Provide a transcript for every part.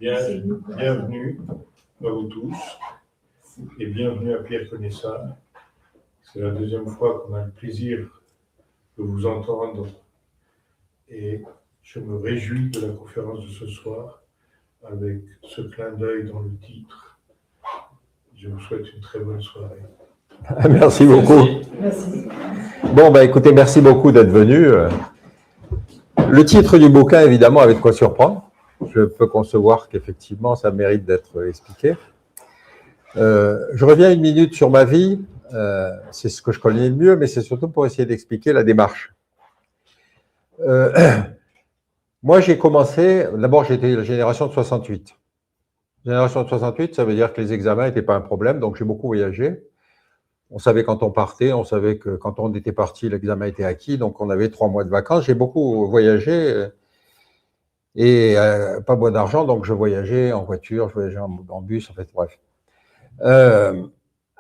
Bienvenue à vous tous et bienvenue à Pierre Connaissable. C'est la deuxième fois qu'on a le plaisir de vous entendre et je me réjouis de la conférence de ce soir avec ce clin d'œil dans le titre. Je vous souhaite une très bonne soirée. Merci beaucoup. Merci. Bon, écoutez, merci beaucoup d'être venu. Le titre du bouquin, évidemment, avait de quoi surprendre. Je peux concevoir qu'effectivement, ça mérite d'être expliqué. Je reviens une minute sur ma vie. C'est ce que je connais le mieux, mais c'est surtout pour essayer d'expliquer la démarche. Moi, j'ai commencé, d'abord, j'étais la génération de 68. Génération de 68, ça veut dire que les examens n'étaient pas un problème, donc j'ai beaucoup voyagé. On savait quand on partait, on savait que quand on était parti, l'examen était acquis, donc on avait 3 mois de vacances. J'ai beaucoup voyagé et pas beaucoup d'argent, donc je voyageais en voiture, je voyageais en bus, en fait, bref.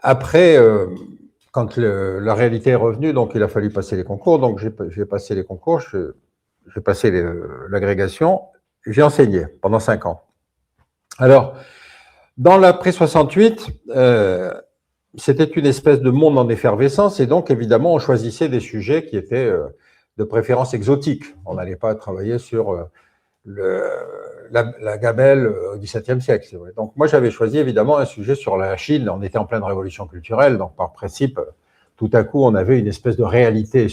Après, quand la réalité est revenue, donc il a fallu passer les concours, donc j'ai passé les concours, j'ai passé l'agrégation, j'ai enseigné pendant 5 ans. Alors, dans l'après-68, c'était une espèce de monde en effervescence et donc, évidemment, on choisissait des sujets qui étaient de préférence exotiques. On n'allait pas travailler sur la gamelle au XVIIe siècle. C'est vrai. Donc, moi, j'avais choisi, évidemment, un sujet sur la Chine. On était en pleine révolution culturelle, donc, par principe, tout à coup, on avait une espèce de réalité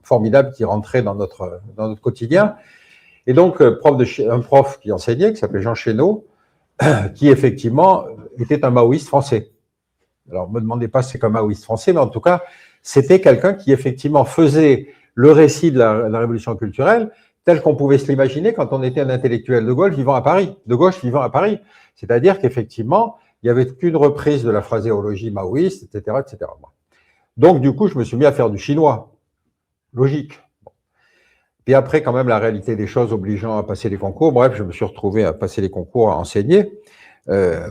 formidable qui rentrait dans notre quotidien. Et donc, un prof qui enseignait, qui s'appelait Jean Chénaud, qui, effectivement, était un maoïste français. Alors, ne me demandez pas si c'est comme maoïste français, mais en tout cas, c'était quelqu'un qui, effectivement, faisait le récit de la révolution culturelle tel qu'on pouvait se l'imaginer quand on était un intellectuel de gauche vivant à Paris. C'est-à-dire qu'effectivement, il n'y avait qu'une reprise de la phraséologie maoïste, etc., etc. Donc, du coup, je me suis mis à faire du chinois. Logique. Puis après, quand même, la réalité des choses obligeant à passer les concours, bref, je me suis retrouvé à passer les concours, à enseigner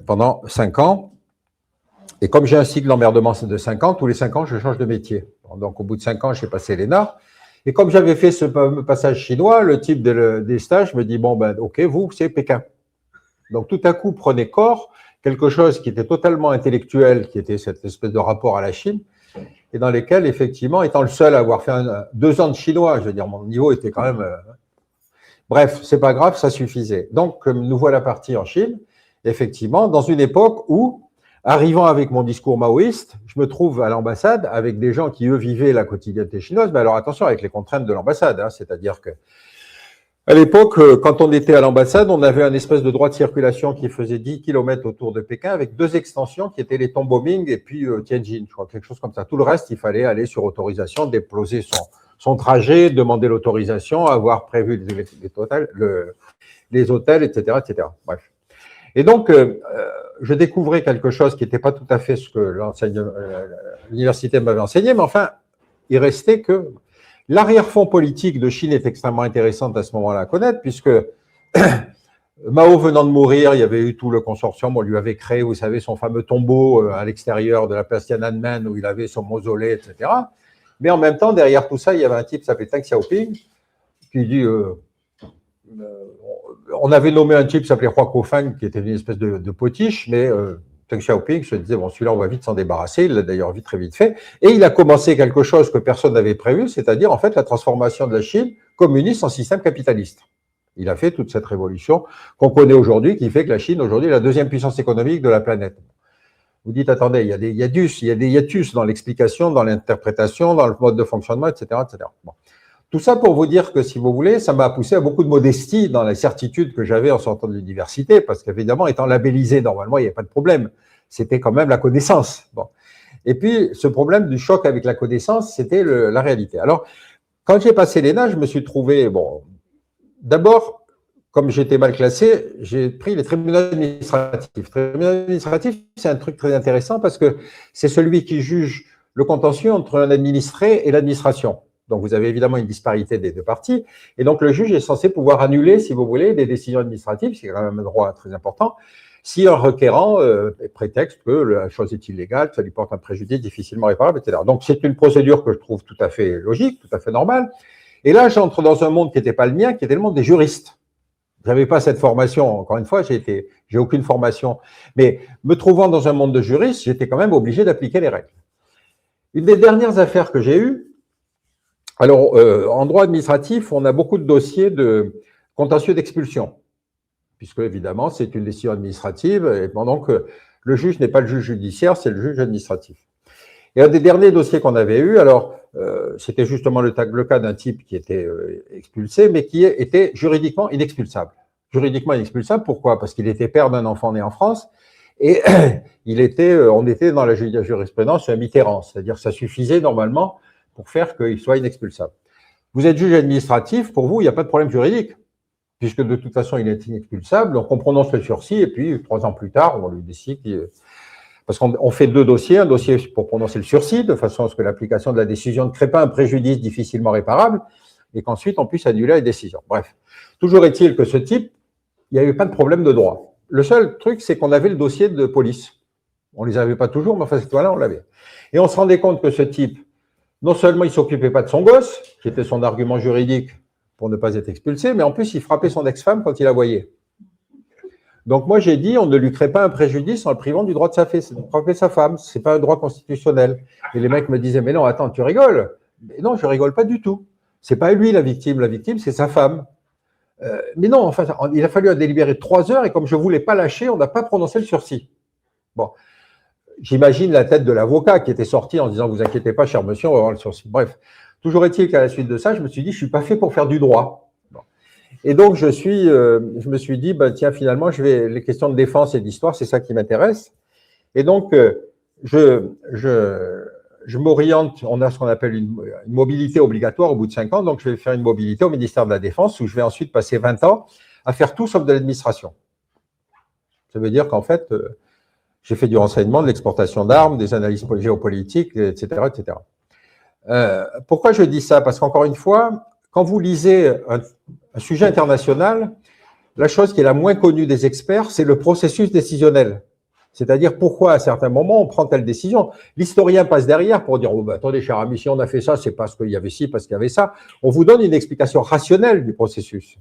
pendant 5 ans. Et comme j'ai un cycle d'emmerdement de 5 ans, tous les 5 ans, je change de métier. Donc, au bout de 5 ans, j'ai passé l'ENA. Et comme j'avais fait ce passage chinois, le type des stages me dit, bon, ok, vous, c'est Pékin. Donc, tout à coup, prenait corps quelque chose qui était totalement intellectuel, qui était cette espèce de rapport à la Chine, et dans lesquels, effectivement, étant le seul à avoir fait 2 ans de chinois, je veux dire, mon niveau était quand même… Bref, c'est pas grave, ça suffisait. Donc, nous voilà partis en Chine, effectivement, dans une époque où, arrivant avec mon discours maoïste, je me trouve à l'ambassade avec des gens qui, eux, vivaient la quotidienneté chinoise. Mais alors, attention avec les contraintes de l'ambassade, hein, c'est-à-dire que à l'époque, quand on était à l'ambassade, on avait un espèce de droit de circulation qui faisait 10 km autour de Pékin avec 2 extensions qui étaient les Tomboming et puis Tianjin, je crois, quelque chose comme ça. Tout le reste, il fallait aller sur autorisation, déposer son trajet, demander l'autorisation, avoir prévu les hôtels, etc., etc. Bref. Et donc, je découvrais quelque chose qui n'était pas tout à fait ce que l'université m'avait enseigné, mais enfin, il restait que l'arrière-fond politique de Chine est extrêmement intéressant à ce moment-là à connaître, puisque Mao venant de mourir, il y avait eu tout le consortium, on lui avait créé, vous savez, son fameux tombeau à l'extérieur de la place Tiananmen, où il avait son mausolée, etc. Mais en même temps, derrière tout ça, il y avait un type qui s'appelait Deng Xiaoping, qui dit… on avait nommé un type qui s'appelait Hua Kofeng, qui était une espèce de potiche, mais Deng Xiaoping se disait, bon, celui-là, on va vite s'en débarrasser. Il l'a d'ailleurs très vite fait. Et il a commencé quelque chose que personne n'avait prévu, c'est-à-dire, en fait, la transformation de la Chine communiste en système capitaliste. Il a fait toute cette révolution qu'on connaît aujourd'hui, qui fait que la Chine, aujourd'hui, est la 2e puissance économique de la planète. Vous dites, attendez, il y a des hiatus dans l'explication, dans l'interprétation, dans le mode de fonctionnement, etc., etc. Bon. Tout ça pour vous dire que, si vous voulez, ça m'a poussé à beaucoup de modestie dans la certitude que j'avais en sortant de l'université, parce qu'évidemment, étant labellisé, normalement, il n'y a pas de problème. C'était quand même la connaissance. Bon. Et puis, ce problème du choc avec la connaissance, c'était la réalité. Alors, quand j'ai passé l'ENA, je me suis trouvé, bon, d'abord, comme j'étais mal classé, j'ai pris les tribunaux administratifs. Les tribunaux administratifs, c'est un truc très intéressant parce que c'est celui qui juge le contentieux entre un administré et l'administration. Donc, vous avez évidemment une disparité des 2 parties. Et donc, le juge est censé pouvoir annuler, si vous voulez, des décisions administratives, c'est quand même un droit très important, si un requérant prétexte que la chose est illégale, que ça lui porte un préjudice difficilement réparable, etc. Donc, c'est une procédure que je trouve tout à fait logique, tout à fait normale. Et là, j'entre dans un monde qui n'était pas le mien, qui était le monde des juristes. J'avais pas cette formation. Encore une fois, j'ai aucune formation. Mais me trouvant dans un monde de juristes, j'étais quand même obligé d'appliquer les règles. Une des dernières affaires que j'ai eues, alors, en droit administratif, on a beaucoup de dossiers de contentieux d'expulsion, puisque, évidemment, c'est une décision administrative, et pendant que le juge n'est pas le juge judiciaire, c'est le juge administratif. Et un des derniers dossiers qu'on avait eu, alors, c'était justement le cas d'un type qui était expulsé, mais qui était juridiquement inexpulsable. Juridiquement inexpulsable, pourquoi? Parce qu'il était père d'un enfant né en France, et on était dans la jurisprudence Mitterrand, c'est-à-dire que ça suffisait normalement pour faire qu'il soit inexpulsable. Vous êtes juge administratif, pour vous, il n'y a pas de problème juridique, puisque de toute façon, il est inexpulsable, donc on prononce le sursis, et puis 3 ans plus tard, on lui décide, parce qu'on fait 2 dossiers, un dossier pour prononcer le sursis, de façon à ce que l'application de la décision ne crée pas un préjudice difficilement réparable, et qu'ensuite on puisse annuler la décision. Bref, toujours est-il que ce type, il n'y avait pas de problème de droit. Le seul truc, c'est qu'on avait le dossier de police. On ne les avait pas toujours, mais enfin, cette fois-là, on l'avait. Et on se rendait compte que ce type, non seulement il ne s'occupait pas de son gosse, qui était son argument juridique pour ne pas être expulsé, mais en plus, il frappait son ex-femme quand il la voyait. Donc moi, j'ai dit, on ne lui crée pas un préjudice en le privant du droit de frapper sa femme. Ce n'est pas un droit constitutionnel. Et les mecs me disaient, mais non, attends, tu rigoles? Mais non, je ne rigole pas du tout. Ce n'est pas lui la victime, c'est sa femme. Mais non, enfin, il a fallu un délibéré de 3 heures, et comme je ne voulais pas lâcher, on n'a pas prononcé le sursis. Bon. J'imagine la tête de l'avocat qui était sorti en disant « Vous inquiétez pas, cher monsieur, on va voir le sursis ». Bref, toujours est-il qu'à la suite de ça, je me suis dit « Je ne suis pas fait pour faire du droit bon. ». Et donc, je me suis dit « Tiens, finalement, les questions de défense et d'histoire, c'est ça qui m'intéresse ». Et donc, je m'oriente, on a ce qu'on appelle une mobilité obligatoire au bout de 5 ans, donc je vais faire une mobilité au ministère de la Défense où je vais ensuite passer 20 ans à faire tout sauf de l'administration. Ça veut dire qu'en fait… j'ai fait du renseignement, de l'exportation d'armes, des analyses géopolitiques, etc. etc. Pourquoi je dis ça? Parce qu'encore une fois, quand vous lisez un sujet international, la chose qui est la moins connue des experts, c'est le processus décisionnel. C'est-à-dire pourquoi à certains moments on prend telle décision. L'historien passe derrière pour dire « Attendez, cher ami, si on a fait ça, c'est parce qu'il y avait ci, parce qu'il y avait ça ». On vous donne une explication rationnelle du processus.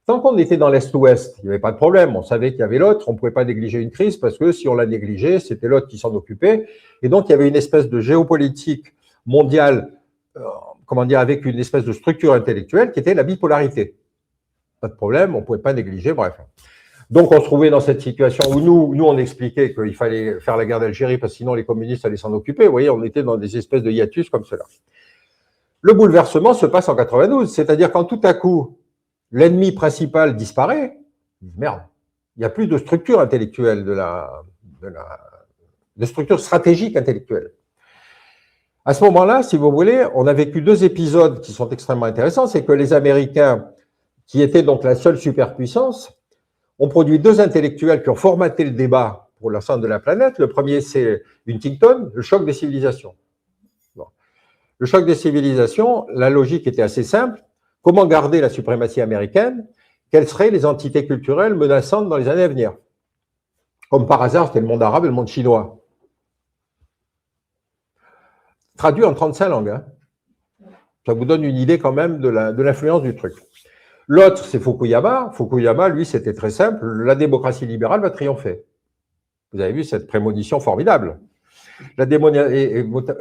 Tant qu'on était dans l'Est-Ouest, il n'y avait pas de problème. On savait qu'il y avait l'autre, on ne pouvait pas négliger une crise parce que si on la négligeait, c'était l'autre qui s'en occupait. Et donc, il y avait une espèce de géopolitique mondiale, avec une espèce de structure intellectuelle qui était la bipolarité. Pas de problème, on ne pouvait pas négliger, bref. Donc, on se trouvait dans cette situation où nous on expliquait qu'il fallait faire la guerre d'Algérie parce que sinon les communistes allaient s'en occuper. Vous voyez, on était dans des espèces de hiatus comme cela. Le bouleversement se passe en 92, c'est-à-dire quand tout à coup, l'ennemi principal disparaît, merde, il n'y a plus de structure intellectuelle, de structure stratégique intellectuelle. À ce moment-là, si vous voulez, on a vécu 2 épisodes qui sont extrêmement intéressants. C'est que les Américains, qui étaient donc la seule superpuissance, ont produit 2 intellectuels qui ont formaté le débat pour l'ensemble de la planète. Le premier, c'est Huntington, le choc des civilisations. Bon. Le choc des civilisations, la logique était assez simple. Comment garder la suprématie américaine? Quelles seraient les entités culturelles menaçantes dans les années à venir? Comme par hasard, c'était le monde arabe et le monde chinois. Traduit en 35 langues. Hein. Ça vous donne une idée quand même de l'influence du truc. L'autre, c'est Fukuyama. Fukuyama, lui, c'était très simple. La démocratie libérale va triompher. Vous avez vu cette prémonition formidable.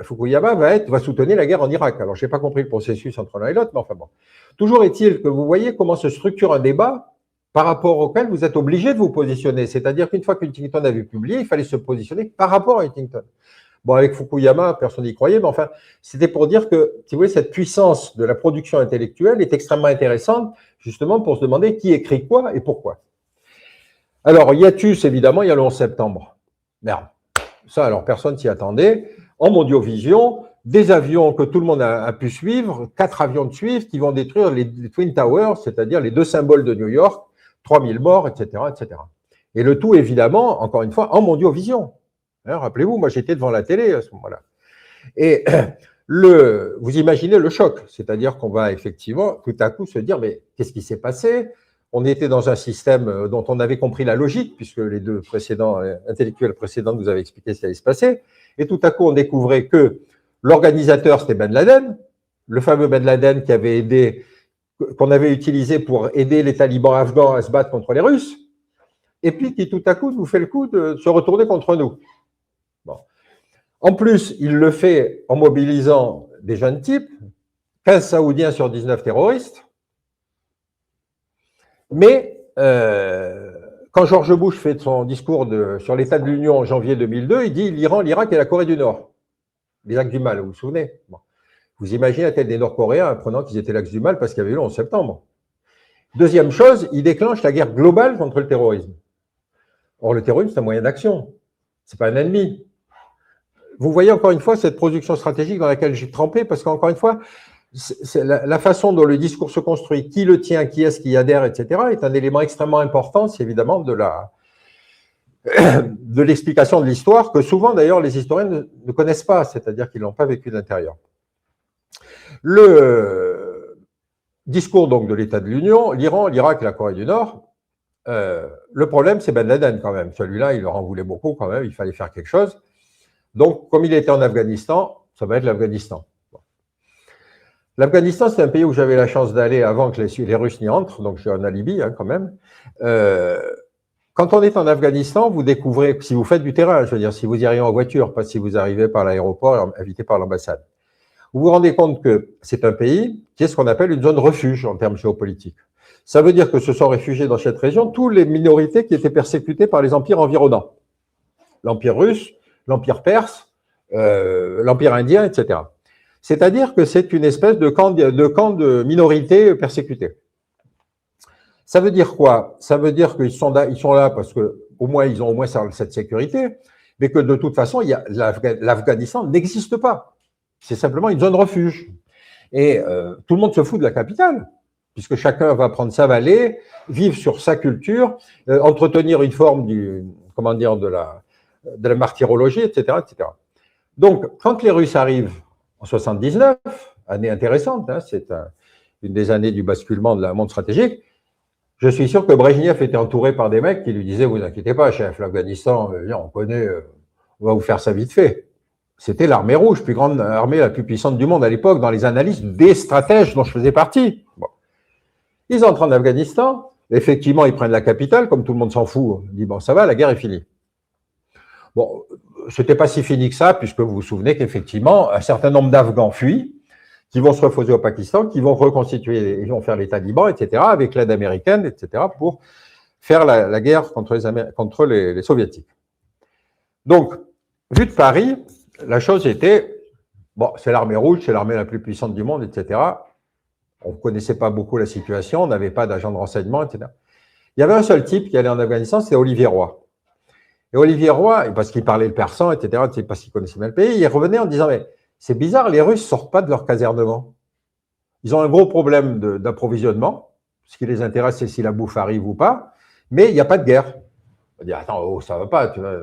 Fukuyama va soutenir la guerre en Irak. Alors, je n'ai pas compris le processus entre l'un et l'autre, mais enfin bon. Toujours est-il que vous voyez comment se structure un débat par rapport auquel vous êtes obligé de vous positionner. C'est-à-dire qu'une fois qu'Huntington avait publié, il fallait se positionner par rapport à Huntington. Bon, avec Fukuyama, personne n'y croyait, mais enfin, c'était pour dire que, si vous voyez, cette puissance de la production intellectuelle est extrêmement intéressante, justement, pour se demander qui écrit quoi et pourquoi. Alors, hiatus, évidemment, il y a le 11 septembre. Merde. Ça, alors, personne s'y attendait. En Mondiovision, des avions que tout le monde a pu suivre, 4 avions de suivre qui vont détruire les Twin Towers, c'est-à-dire les 2 symboles de New York, 3000 morts, etc., etc. Et le tout, évidemment, encore une fois, en Mondiovision. Hein, rappelez-vous, moi, j'étais devant la télé à ce moment-là. Et vous imaginez le choc, c'est-à-dire qu'on va effectivement, tout à coup, se dire, mais qu'est-ce qui s'est passé? On était dans un système dont on avait compris la logique, puisque les 2 intellectuels précédents nous avaient expliqué ce qui allait se passer. Et tout à coup, on découvrait que l'organisateur, c'était Ben Laden, le fameux Ben Laden qui avait aidé qu'on avait utilisé pour aider les talibans afghans à se battre contre les Russes, et puis qui tout à coup nous fait le coup de se retourner contre nous. Bon. En plus, il le fait en mobilisant des jeunes types, 15 Saoudiens sur 19 terroristes, mais quand George Bush fait son discours sur l'état de l'Union en janvier 2002, il dit l'Iran, l'Irak et la Corée du Nord. Les actes du mal, vous vous souvenez? Bon. Vous imaginez la tête des Nord-Coréens apprenant qu'ils étaient l'axe du mal parce qu'il y avait eu le 11 septembre. Deuxième chose, il déclenche la guerre globale contre le terrorisme. Or, le terrorisme, c'est un moyen d'action. Ce n'est pas un ennemi. Vous voyez encore une fois cette production stratégique dans laquelle j'ai trempé, parce qu'encore une fois, c'est la façon dont le discours se construit, qui le tient, qui est-ce qui adhère, etc., est un élément extrêmement important, c'est évidemment de l'explication de l'histoire, que souvent d'ailleurs les historiens ne connaissent pas, c'est-à-dire qu'ils ne l'ont pas vécu de l'intérieur. Le discours donc de l'état de l'Union, l'Iran, l'Irak et la Corée du Nord, le problème c'est Ben Laden quand même, celui-là il leur en voulait beaucoup quand même, il fallait faire quelque chose. Donc comme il était en Afghanistan, ça va être l'Afghanistan. Bon. L'Afghanistan c'est un pays où j'avais la chance d'aller avant que les Russes n'y entrent, donc j'ai un alibi quand même. Quand on est en Afghanistan, vous découvrez, si vous faites du terrain, je veux dire, si vous y arrivez en voiture, pas si vous arrivez par l'aéroport, invité par l'ambassade, vous vous rendez compte que c'est un pays qui est ce qu'on appelle une zone refuge en termes géopolitiques. Ça veut dire que se sont réfugiés dans cette région toutes les minorités qui étaient persécutées par les empires environnants. L'empire russe, l'empire perse, l'empire indien, etc. C'est-à-dire que c'est une espèce de camp de minorités persécutées. Ça veut dire quoi? Ça veut dire qu'ils sont là parce que au moins ils ont au moins cette sécurité, mais que de toute façon, l'Afghanistan n'existe pas. C'est simplement une zone refuge. Et tout le monde se fout de la capitale, puisque chacun va prendre sa vallée, vivre sur sa culture, entretenir une forme de la martyrologie, etc., etc. Donc, quand les Russes arrivent en 79, année intéressante, hein, c'est une des années du basculement de la monde stratégique, je suis sûr que Brejnev était entouré par des mecs qui lui disaient « Vous inquiétez pas, chef, l'Afghanistan, on connaît, on va vous faire ça vite fait ». C'était l'armée rouge, plus grande armée, la plus puissante du monde à l'époque, dans les analyses des stratèges dont je faisais partie. Bon. Ils entrent en Afghanistan, effectivement, ils prennent la capitale, comme tout le monde s'en fout. On dit, bon, ça va, la guerre est finie. Bon, c'était pas si fini que ça, puisque vous vous souvenez qu'effectivement, un certain nombre d'Afghans fuient, qui vont se reposer au Pakistan, qui vont reconstituer, ils vont faire les talibans, etc., avec l'aide américaine, etc., pour faire la guerre contre les soviétiques. Donc, vu de Paris, la chose était, bon, c'est l'armée rouge, c'est l'armée la plus puissante du monde, etc. On ne connaissait pas beaucoup la situation, on n'avait pas d'agent de renseignement, etc. Il y avait un seul type qui allait en Afghanistan, c'était Olivier Roy. Et Olivier Roy, parce qu'il parlait le persan, etc., parce qu'il connaissait bien le pays, il revenait en disant, mais c'est bizarre, les Russes ne sortent pas de leur casernement. Ils ont un gros problème d'approvisionnement. Ce qui les intéresse, c'est si la bouffe arrive ou pas, mais il n'y a pas de guerre. On va dire, attends, oh, ça ne va pas. Tu vois.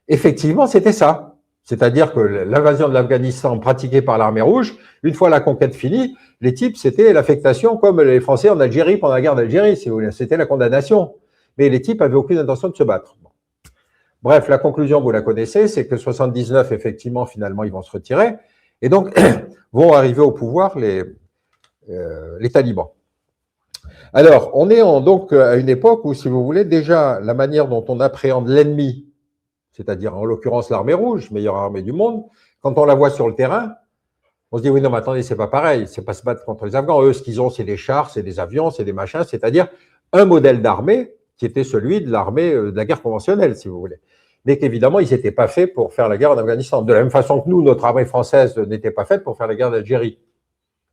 Effectivement, c'était ça. C'est-à-dire que l'invasion de l'Afghanistan pratiquée par l'armée rouge, une fois la conquête finie, les types, c'était l'affectation comme les Français en Algérie pendant la guerre d'Algérie, si vous voulez. C'était la condamnation. Mais les types n'avaient aucune intention de se battre. Bon. Bref, la conclusion, vous la connaissez, c'est que 79, effectivement, finalement, ils vont se retirer. Et donc, vont arriver au pouvoir les talibans. Alors, on est donc à une époque où, si vous voulez, déjà, la manière dont on appréhende l'ennemi, c'est-à-dire en l'occurrence l'armée rouge, meilleure armée du monde, quand on la voit sur le terrain, on se dit, oui, non, mais attendez, c'est pas pareil, c'est pas se battre contre les Afghans. Eux, ce qu'ils ont, c'est des chars, c'est des avions, c'est des machins, c'est-à-dire un modèle d'armée qui était celui de l'armée de la guerre conventionnelle, si vous voulez. Mais qu'évidemment, ils n'étaient pas faits pour faire la guerre en Afghanistan. De la même façon que nous, notre armée française n'était pas faite pour faire la guerre d'Algérie.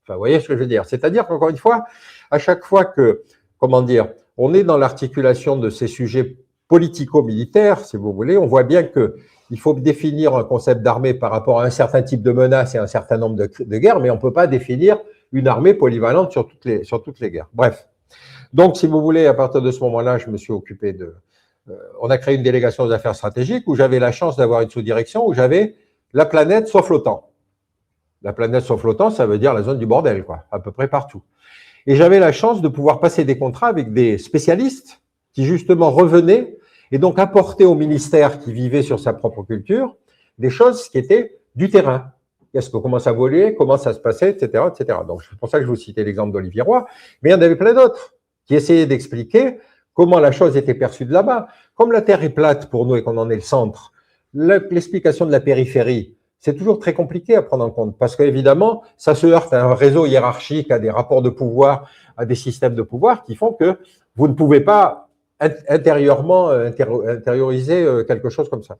Enfin, vous voyez ce que je veux dire? C'est-à-dire qu'encore une fois, à chaque fois que, comment dire, on est dans l'articulation de ces sujets politico-militaires, si vous voulez, on voit bien qu'il faut définir un concept d'armée par rapport à un certain type de menace et un certain nombre de guerres, mais on ne peut pas définir une armée polyvalente sur toutes les guerres. Bref. Donc, si vous voulez, à partir de ce moment-là, je me suis occupé on a créé une délégation aux affaires stratégiques où j'avais la chance d'avoir une sous-direction où j'avais la planète soit flottant. La planète soit flottant, ça veut dire la zone du bordel, quoi, à peu près partout. Et j'avais la chance de pouvoir passer des contrats avec des spécialistes qui, justement, revenaient et donc apportaient au ministère qui vivait sur sa propre culture des choses qui étaient du terrain. comment ça volait, comment ça se passait, etc., etc. Donc, c'est pour ça que je vous citais l'exemple d'Olivier Roy, mais il y en avait plein d'autres qui essayaient d'expliquer comment la chose était perçue de là-bas. Comme la Terre est plate pour nous et qu'on en est le centre, l'explication de la périphérie, c'est toujours très compliqué à prendre en compte parce qu'évidemment, ça se heurte à un réseau hiérarchique, à des rapports de pouvoir, à des systèmes de pouvoir qui font que vous ne pouvez pas intérieurement intérioriser quelque chose comme ça.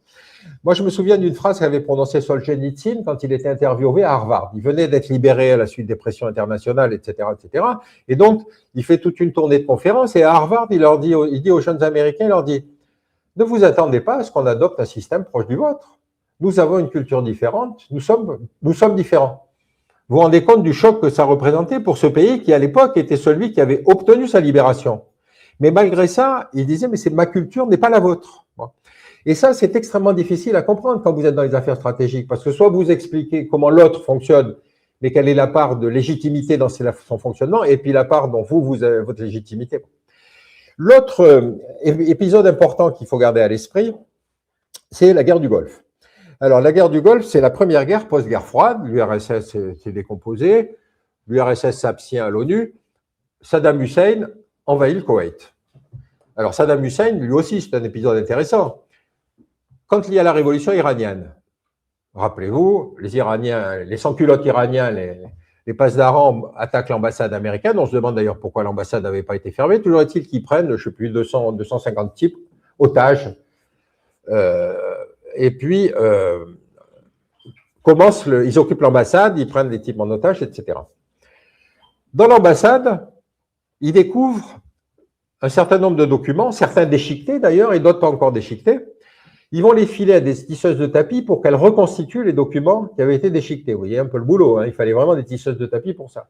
Moi, je me souviens d'une phrase qu'avait prononcée Solzhenitsyn quand il était interviewé à Harvard. Il venait d'être libéré à la suite des pressions internationales, etc., etc. Et donc, il fait toute une tournée de conférences et à Harvard, il dit aux jeunes Américains, il leur dit « Ne vous attendez pas à ce qu'on adopte un système proche du vôtre. Nous avons une culture différente, nous sommes différents. » Vous vous rendez compte du choc que ça représentait pour ce pays qui, à l'époque, était celui qui avait obtenu sa libération. Mais malgré ça, il disait, mais ma culture n'est pas la vôtre. Et ça, c'est extrêmement difficile à comprendre quand vous êtes dans les affaires stratégiques, parce que soit vous expliquez comment l'autre fonctionne, mais quelle est la part de légitimité dans son fonctionnement, et puis la part dont vous avez votre légitimité. L'autre épisode important qu'il faut garder à l'esprit, c'est la guerre du Golfe. Alors, la guerre du Golfe, c'est la première guerre post-guerre froide. L'URSS s'est décomposée, l'URSS s'abstient à l'ONU, Saddam Hussein envahit le Koweït. Alors Saddam Hussein, lui aussi, c'est un épisode intéressant. Quand il y a la révolution iranienne, rappelez-vous, les Iraniens, les sans-culottes iraniens, les Pasdaran attaquent l'ambassade américaine. On se demande d'ailleurs pourquoi l'ambassade n'avait pas été fermée. Toujours est-il qu'ils prennent, je ne sais plus, 250 types, otages. Et puis, ils occupent l'ambassade, ils prennent des types en otage, etc. Dans l'ambassade, ils découvrent un certain nombre de documents, certains déchiquetés d'ailleurs, et d'autres pas encore déchiquetés. Ils vont les filer à des tisseuses de tapis pour qu'elles reconstituent les documents qui avaient été déchiquetés. Vous voyez un peu le boulot, hein, il fallait vraiment des tisseuses de tapis pour ça.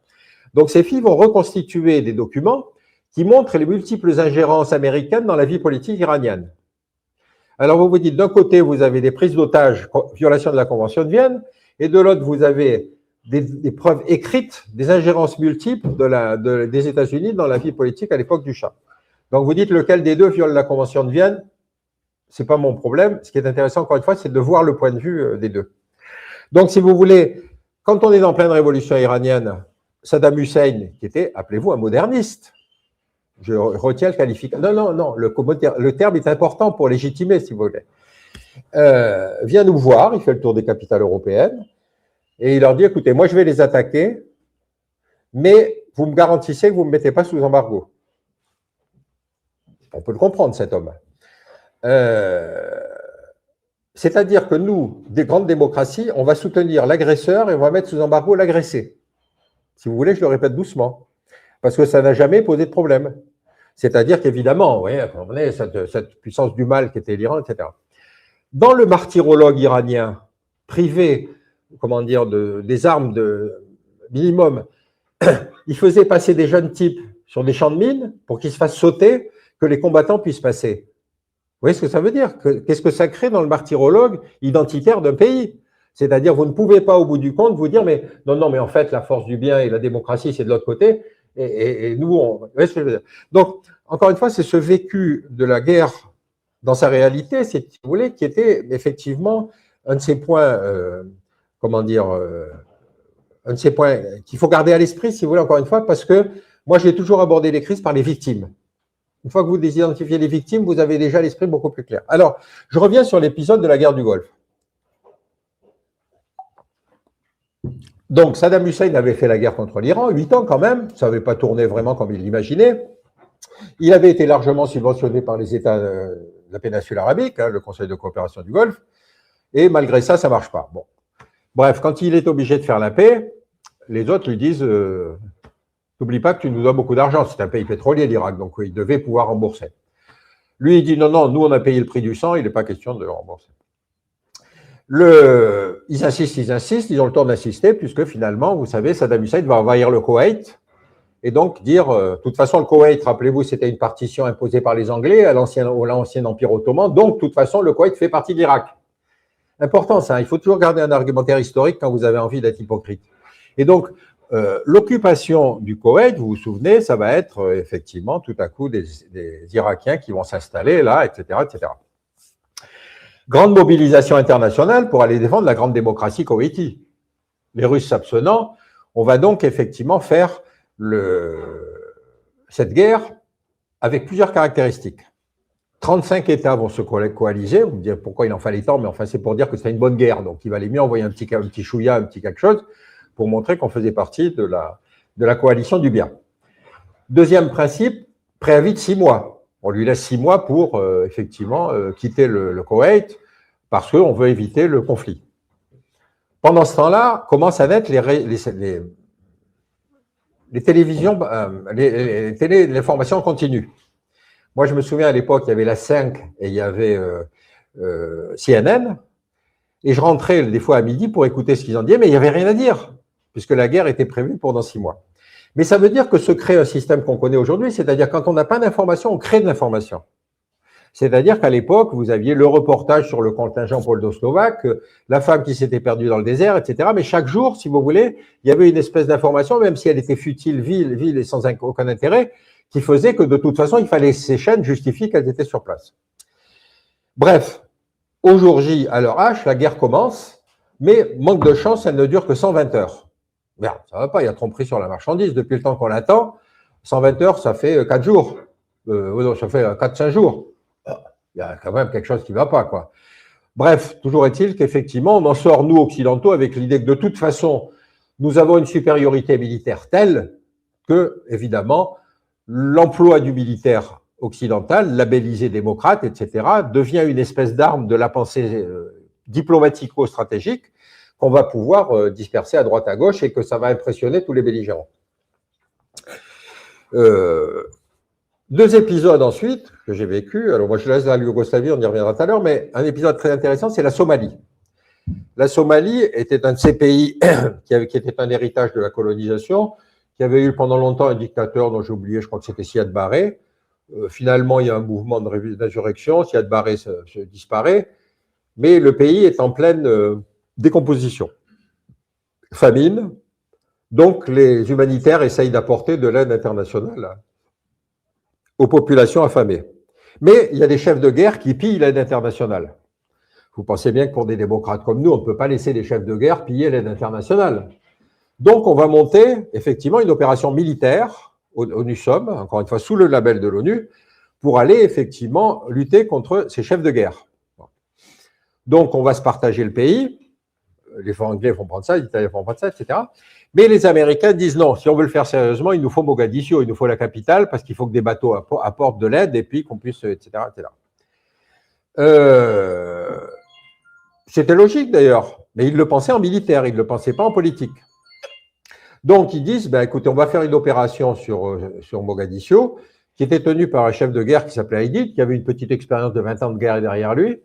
Donc ces filles vont reconstituer des documents qui montrent les multiples ingérences américaines dans la vie politique iranienne. Alors vous vous dites, d'un côté, vous avez des prises d'otages, violation de la Convention de Vienne, et de l'autre, vous avez des preuves écrites des ingérences multiples des États-Unis dans la vie politique à l'époque du Shah. Donc vous dites lequel des deux viole la Convention de Vienne, ce n'est pas mon problème. Ce qui est intéressant, encore une fois, c'est de voir le point de vue des deux. Donc si vous voulez, quand on est en pleine révolution iranienne, Saddam Hussein, qui était, appelez-vous, un moderniste, je retiens le qualificatif. Non, le terme est important pour légitimer, si vous voulez. Vient nous voir, il fait le tour des capitales européennes, et il leur dit, écoutez, moi je vais les attaquer, mais vous me garantissez que vous ne me mettez pas sous embargo. On peut le comprendre, cet homme. C'est-à-dire que nous, des grandes démocraties, on va soutenir l'agresseur et on va mettre sous embargo l'agressé. Si vous voulez, je le répète doucement, parce que ça n'a jamais posé de problème. C'est-à-dire qu'évidemment, vous voyez, on est cette puissance du mal qui était l'Iran, etc. Dans le martyrologue iranien privé, comment dire, des armes de minimum, il faisait passer des jeunes types sur des champs de mines pour qu'ils se fassent sauter, que les combattants puissent passer. Vous voyez ce que ça veut dire? Qu'est-ce que ça crée dans le martyrologue identitaire d'un pays? C'est-à-dire, vous ne pouvez pas, au bout du compte, vous dire, mais non, mais en fait, la force du bien et la démocratie, c'est de l'autre côté, et nous, vous voyez ce que je veux dire? Donc, encore une fois, c'est ce vécu de la guerre dans sa réalité, si vous voulez, qui était effectivement un de ces points, un de ces points qu'il faut garder à l'esprit, si vous voulez, encore une fois, parce que moi, j'ai toujours abordé les crises par les victimes. Une fois que vous identifiez les victimes, vous avez déjà l'esprit beaucoup plus clair. Alors, je reviens sur l'épisode de la guerre du Golfe. Donc, Saddam Hussein avait fait la guerre contre l'Iran, 8 ans quand même, ça n'avait pas tourné vraiment comme il l'imaginait. Il avait été largement subventionné par les États de la péninsule arabique, le Conseil de coopération du Golfe, et malgré ça, ça ne marche pas. Bon. Bref, quand il est obligé de faire la paix, les autres lui disent n'oublie pas que tu nous dois beaucoup d'argent, c'est un pays pétrolier l'Irak, donc il devait pouvoir rembourser. Lui, il dit non, nous on a payé le prix du sang, il n'est pas question de le rembourser. Ils insistent, ils ont le temps d'insister, puisque finalement, vous savez, Saddam Hussein va envahir le Koweït, et donc dire, de toute façon, le Koweït, rappelez-vous, c'était une partition imposée par les Anglais à l'ancien Empire ottoman, donc de toute façon, le Koweït fait partie de l'Irak. Important ça, il faut toujours garder un argumentaire historique quand vous avez envie d'être hypocrite. Et donc, l'occupation du Koweït, vous vous souvenez, ça va être effectivement tout à coup des Irakiens qui vont s'installer là, etc., etc. Grande mobilisation internationale pour aller défendre la grande démocratie koweïtie. les Russes s'abstenant, on va donc effectivement faire cette guerre avec plusieurs caractéristiques. 35 États vont se coaliser, vous me direz pourquoi il en fallait tant, mais enfin c'est pour dire que c'était une bonne guerre, donc il valait mieux envoyer un petit chouïa, un petit quelque chose, pour montrer qu'on faisait partie de la coalition du bien. Deuxième principe, préavis de 6 mois. On lui laisse 6 mois pour effectivement quitter le Koweït, parce qu'on veut éviter le conflit. Pendant ce temps-là, commencent à naître les télévisions, l'information continue. Moi, je me souviens à l'époque, il y avait la 5 et il y avait CNN, et je rentrais des fois à midi pour écouter ce qu'ils en disaient, mais il n'y avait rien à dire, puisque la guerre était prévue pendant 6 mois. Mais ça veut dire que se crée un système qu'on connaît aujourd'hui, c'est-à-dire quand on n'a pas d'information, on crée de l'information. C'est-à-dire qu'à l'époque, vous aviez le reportage sur le contingent poldoslovaque, la femme qui s'était perdue dans le désert, etc. Mais chaque jour, si vous voulez, il y avait une espèce d'information, même si elle était futile, vile et sans aucun intérêt, qui faisait que de toute façon, il fallait que ces chaînes justifient qu'elles étaient sur place. Bref, aujourd'hui, à l'heure H, la guerre commence, mais manque de chance, elle ne dure que 120 heures. Merde, ça va pas, il y a tromperie sur la marchandise. Depuis le temps qu'on l'attend, 120 heures, ça fait 4 jours. Ça fait 4-5 jours. Il y a quand même quelque chose qui ne va pas, quoi. Bref, toujours est-il qu'effectivement, on en sort, nous, occidentaux, avec l'idée que de toute façon, nous avons une supériorité militaire telle que, évidemment, l'emploi du militaire occidental, labellisé démocrate, etc., devient une espèce d'arme de la pensée diplomatico-stratégique qu'on va pouvoir disperser à droite à gauche et que ça va impressionner tous les belligérants. 2 épisodes ensuite que j'ai vécu. Alors moi je laisse la Yougoslavie, on y reviendra tout à l'heure, mais un épisode très intéressant, c'est la Somalie. La Somalie était un de ces pays qui était un héritage de la colonisation, qui avait eu pendant longtemps un dictateur dont j'ai oublié, je crois que c'était Siad Barre. Finalement, il y a un mouvement d'insurrection, Siad Barre se disparaît, mais le pays est en pleine décomposition. Famine, donc les humanitaires essayent d'apporter de l'aide internationale aux populations affamées. Mais il y a des chefs de guerre qui pillent l'aide internationale. Vous pensez bien que pour des démocrates comme nous, on ne peut pas laisser des chefs de guerre piller l'aide internationale. Donc, on va monter effectivement une opération militaire, ONUSOM, encore une fois sous le label de l'ONU, pour aller effectivement lutter contre ces chefs de guerre. Donc, on va se partager le pays. Les Anglais vont prendre ça, les Italiens vont prendre ça, etc. Mais les Américains disent non, si on veut le faire sérieusement, il nous faut Mogadiscio, il nous faut la capitale, parce qu'il faut que des bateaux apportent de l'aide et puis qu'on puisse, etc. C'était logique d'ailleurs, mais ils le pensaient en militaire, ils ne le pensaient pas en politique. Donc ils disent, ben, écoutez, on va faire une opération sur Mogadiscio, qui était tenue par un chef de guerre qui s'appelait Haïdid, qui avait une petite expérience de 20 ans de guerre derrière lui,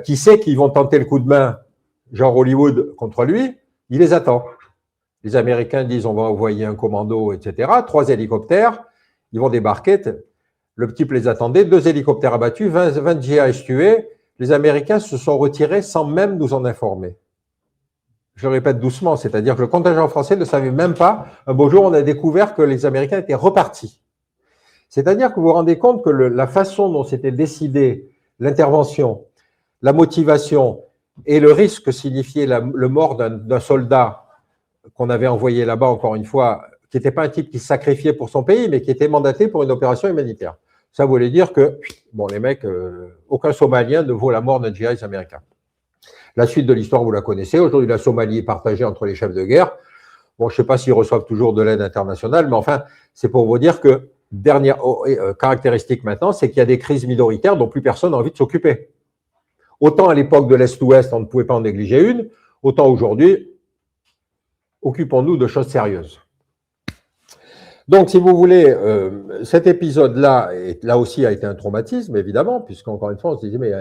qui sait qu'ils vont tenter le coup de main, genre Hollywood, contre lui, il les attend. Les Américains disent on va envoyer un commando, etc. 3 hélicoptères, ils vont débarquer. Le type les attendait, 2 hélicoptères abattus, 20 GIs tués. Les Américains se sont retirés sans même nous en informer. Je le répète doucement, c'est-à-dire que le contingent français ne savait même pas. Un beau jour, on a découvert que les Américains étaient repartis. C'est-à-dire que vous vous rendez compte que la façon dont s'était décidée l'intervention, la motivation et le risque que signifiait le mort d'un soldat qu'on avait envoyé là-bas, encore une fois, qui n'était pas un type qui se sacrifiait pour son pays, mais qui était mandaté pour une opération humanitaire. Ça voulait dire que, bon, les mecs, aucun Somalien ne vaut la mort d'un GI américain. La suite de l'histoire, vous la connaissez. Aujourd'hui, la Somalie est partagée entre les chefs de guerre. Bon, je ne sais pas s'ils reçoivent toujours de l'aide internationale, mais enfin, c'est pour vous dire que, dernière caractéristique maintenant, c'est qu'il y a des crises minoritaires dont plus personne n'a envie de s'occuper. Autant à l'époque de l'Est-Ouest, on ne pouvait pas en négliger une, autant aujourd'hui, occupons-nous de choses sérieuses. Donc, si vous voulez, cet épisode-là, là aussi, a été un traumatisme, évidemment, puisqu'encore une fois, on se disait, mais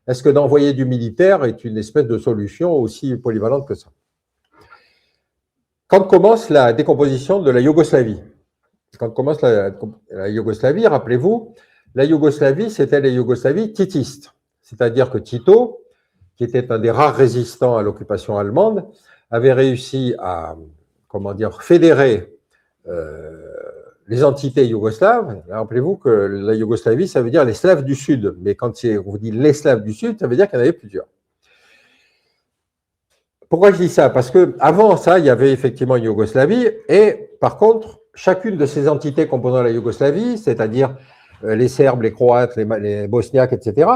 est-ce que d'envoyer du militaire est une espèce de solution aussi polyvalente que ça? Quand commence la décomposition de la Yougoslavie, rappelez-vous, la Yougoslavie, c'était la Yougoslavie titiste. C'est-à-dire que Tito, qui était un des rares résistants à l'occupation allemande, avait réussi à, fédérer les entités yougoslaves. Rappelez-vous que la Yougoslavie, ça veut dire les Slaves du Sud. Mais quand on vous dit les Slaves du Sud, ça veut dire qu'il y en avait plusieurs. Pourquoi je dis ça? Parce qu'avant ça, il y avait effectivement une Yougoslavie, et par contre, chacune de ces entités composant la Yougoslavie, c'est-à-dire les Serbes, les Croates, les Bosniaques, etc.,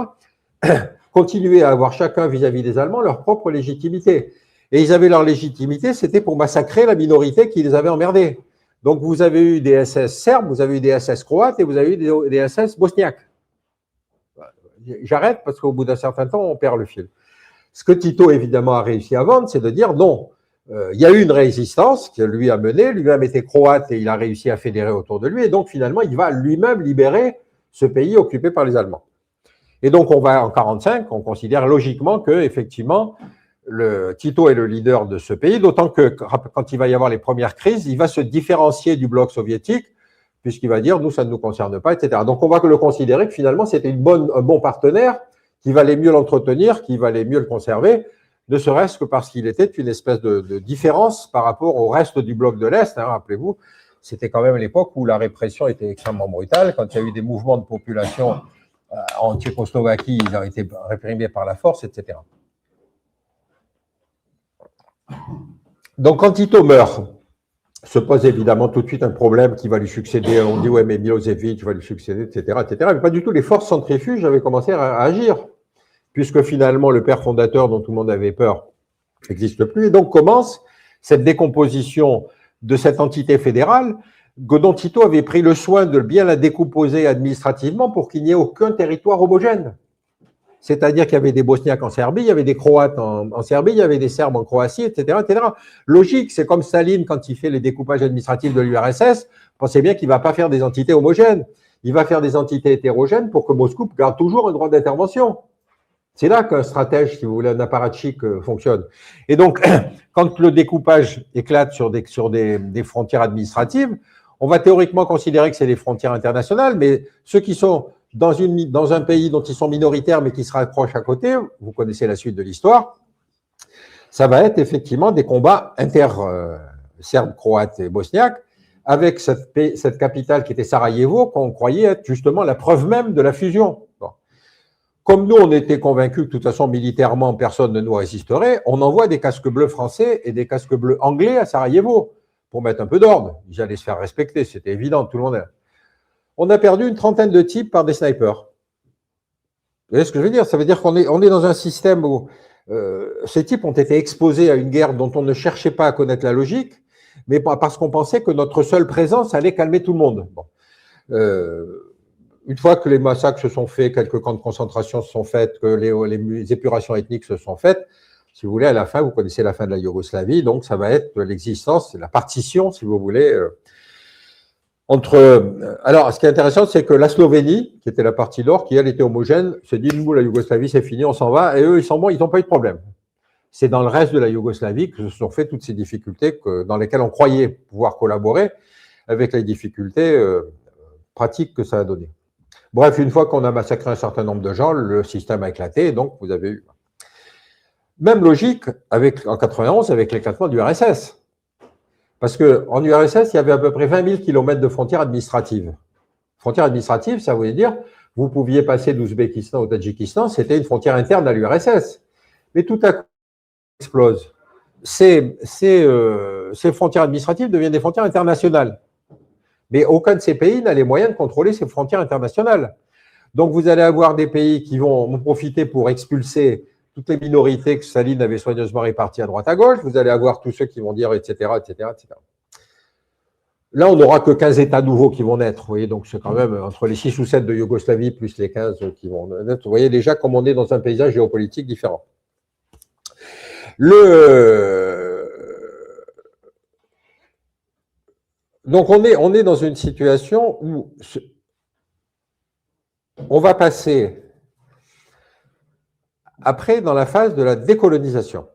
continuaient à avoir chacun vis-à-vis des Allemands leur propre légitimité. Et ils avaient leur légitimité, c'était pour massacrer la minorité qui les avait emmerdés. Donc vous avez eu des SS serbes, vous avez eu des SS croates et vous avez eu des SS bosniaques. J'arrête parce qu'au bout d'un certain temps, on perd le fil. Ce que Tito, évidemment, a réussi à vendre, c'est de dire non, il y a eu une résistance que lui a menée, lui-même était croate et il a réussi à fédérer autour de lui, et donc finalement, il va lui-même libérer ce pays occupé par les Allemands. Et donc, on va en 1945, on considère logiquement que, effectivement, Tito est le leader de ce pays, d'autant que quand il va y avoir les premières crises, il va se différencier du bloc soviétique, puisqu'il va dire, nous, ça ne nous concerne pas, etc. Donc, on va le considérer que finalement, c'était un bon partenaire, qu'il valait mieux l'entretenir, qu'il valait mieux le conserver, ne serait-ce que parce qu'il était une espèce de différence par rapport au reste du bloc de l'Est. Hein, rappelez-vous, c'était quand même l'époque où la répression était extrêmement brutale, quand il y a eu des mouvements de population en Tchécoslovaquie, ils ont été réprimés par la force, etc. Donc, quand Tito meurt, se pose évidemment tout de suite un problème qui va lui succéder. On dit, ouais, mais Milosevic va lui succéder, etc., etc. Mais pas du tout. Les forces centrifuges avaient commencé à agir, puisque finalement, le père fondateur dont tout le monde avait peur n'existe plus. Et donc, commence cette décomposition de cette entité fédérale, dont Tito avait pris le soin de bien la décomposer administrativement pour qu'il n'y ait aucun territoire homogène. C'est-à-dire qu'il y avait des Bosniaques en Serbie, il y avait des Croates en Serbie, il y avait des Serbes en Croatie, etc., etc. Logique, c'est comme Staline quand il fait les découpages administratifs de l'URSS, pensez bien qu'il ne va pas faire des entités homogènes, il va faire des entités hétérogènes pour que Moscou garde toujours un droit d'intervention. C'est là qu'un stratège, si vous voulez, un apparatchik fonctionne. Et donc, quand le découpage éclate sur des frontières administratives, on va théoriquement considérer que c'est des frontières internationales, mais ceux qui sont dans un pays dont ils sont minoritaires mais qui se rapprochent à côté, vous connaissez la suite de l'histoire, ça va être effectivement des combats serbes, croates et bosniaques, avec cette capitale qui était Sarajevo, qu'on croyait être justement la preuve même de la fusion. Bon. Comme nous, on était convaincus que de toute façon, militairement, personne ne nous résisterait, on envoie des casques bleus français et des casques bleus anglais à Sarajevo pour mettre un peu d'ordre. Ils allaient se faire respecter, c'était évident, tout le monde. On a perdu une trentaine de types par des snipers. Vous voyez ce que je veux dire? Ça veut dire qu'on est dans un système où ces types ont été exposés à une guerre dont on ne cherchait pas à connaître la logique, mais parce qu'on pensait que notre seule présence allait calmer tout le monde. Bon. Une fois que les massacres se sont faits, quelques camps de concentration se sont faits, que les épurations ethniques se sont faites, si vous voulez, à la fin, vous connaissez la fin de la Yougoslavie, donc ça va être l'existence, la partition, si vous voulez, alors, ce qui est intéressant, c'est que la Slovénie, qui était la partie nord, qui elle était homogène, se dit, nous, la Yougoslavie, c'est fini, on s'en va, et eux, ils sont bons, ils n'ont pas eu de problème. C'est dans le reste de la Yougoslavie que se sont fait toutes ces difficultés dans lesquelles on croyait pouvoir collaborer, avec les difficultés pratiques que ça a donné. Bref, une fois qu'on a massacré un certain nombre de gens, le système a éclaté, et donc vous avez eu. Même logique en 91 avec l'éclatement du RSS. Parce qu'en URSS, il y avait à peu près 20 000 kilomètres de frontières administratives. Frontières administratives, ça voulait dire, vous pouviez passer d'Ouzbékistan au Tadjikistan, c'était une frontière interne à l'URSS. Mais tout à coup, ça explose. Ces frontières administratives deviennent des frontières internationales. Mais aucun de ces pays n'a les moyens de contrôler ces frontières internationales. Donc, vous allez avoir des pays qui vont profiter pour expulser toutes les minorités que Staline avait soigneusement réparties à droite à gauche, vous allez avoir tous ceux qui vont dire, etc., etc., etc. Là, on n'aura que 15 États nouveaux qui vont naître, vous voyez, donc c'est quand même entre les 6 ou 7 de Yougoslavie plus les 15 qui vont naître, vous voyez déjà comme on est dans un paysage géopolitique différent. Donc, on est dans une situation où on va passer après dans la phase de la décolonisation.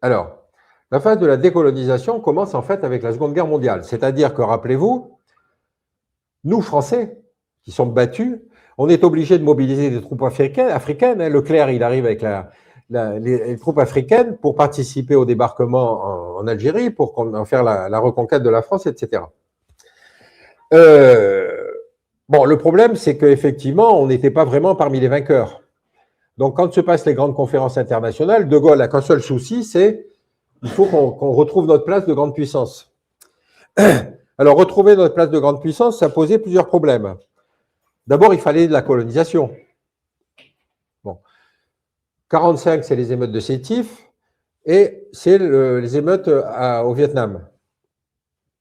Alors, la phase de la décolonisation commence en fait avec la Seconde Guerre mondiale. C'est-à-dire que, rappelez-vous, nous, Français, qui sommes battus, on est obligés de mobiliser des troupes africaines. Leclerc, il arrive avec les troupes africaines pour participer au débarquement en Algérie, pour faire la reconquête de la France, etc. Bon, le problème, c'est qu'effectivement, on n'était pas vraiment parmi les vainqueurs. Donc, quand se passent les grandes conférences internationales, De Gaulle n'a qu'un seul souci, c'est qu'il faut qu'on retrouve notre place de grande puissance. Alors, retrouver notre place de grande puissance, ça posait plusieurs problèmes. D'abord, il fallait de la colonisation. Bon. 45, c'est les émeutes de Sétif, et c'est les émeutes au Vietnam.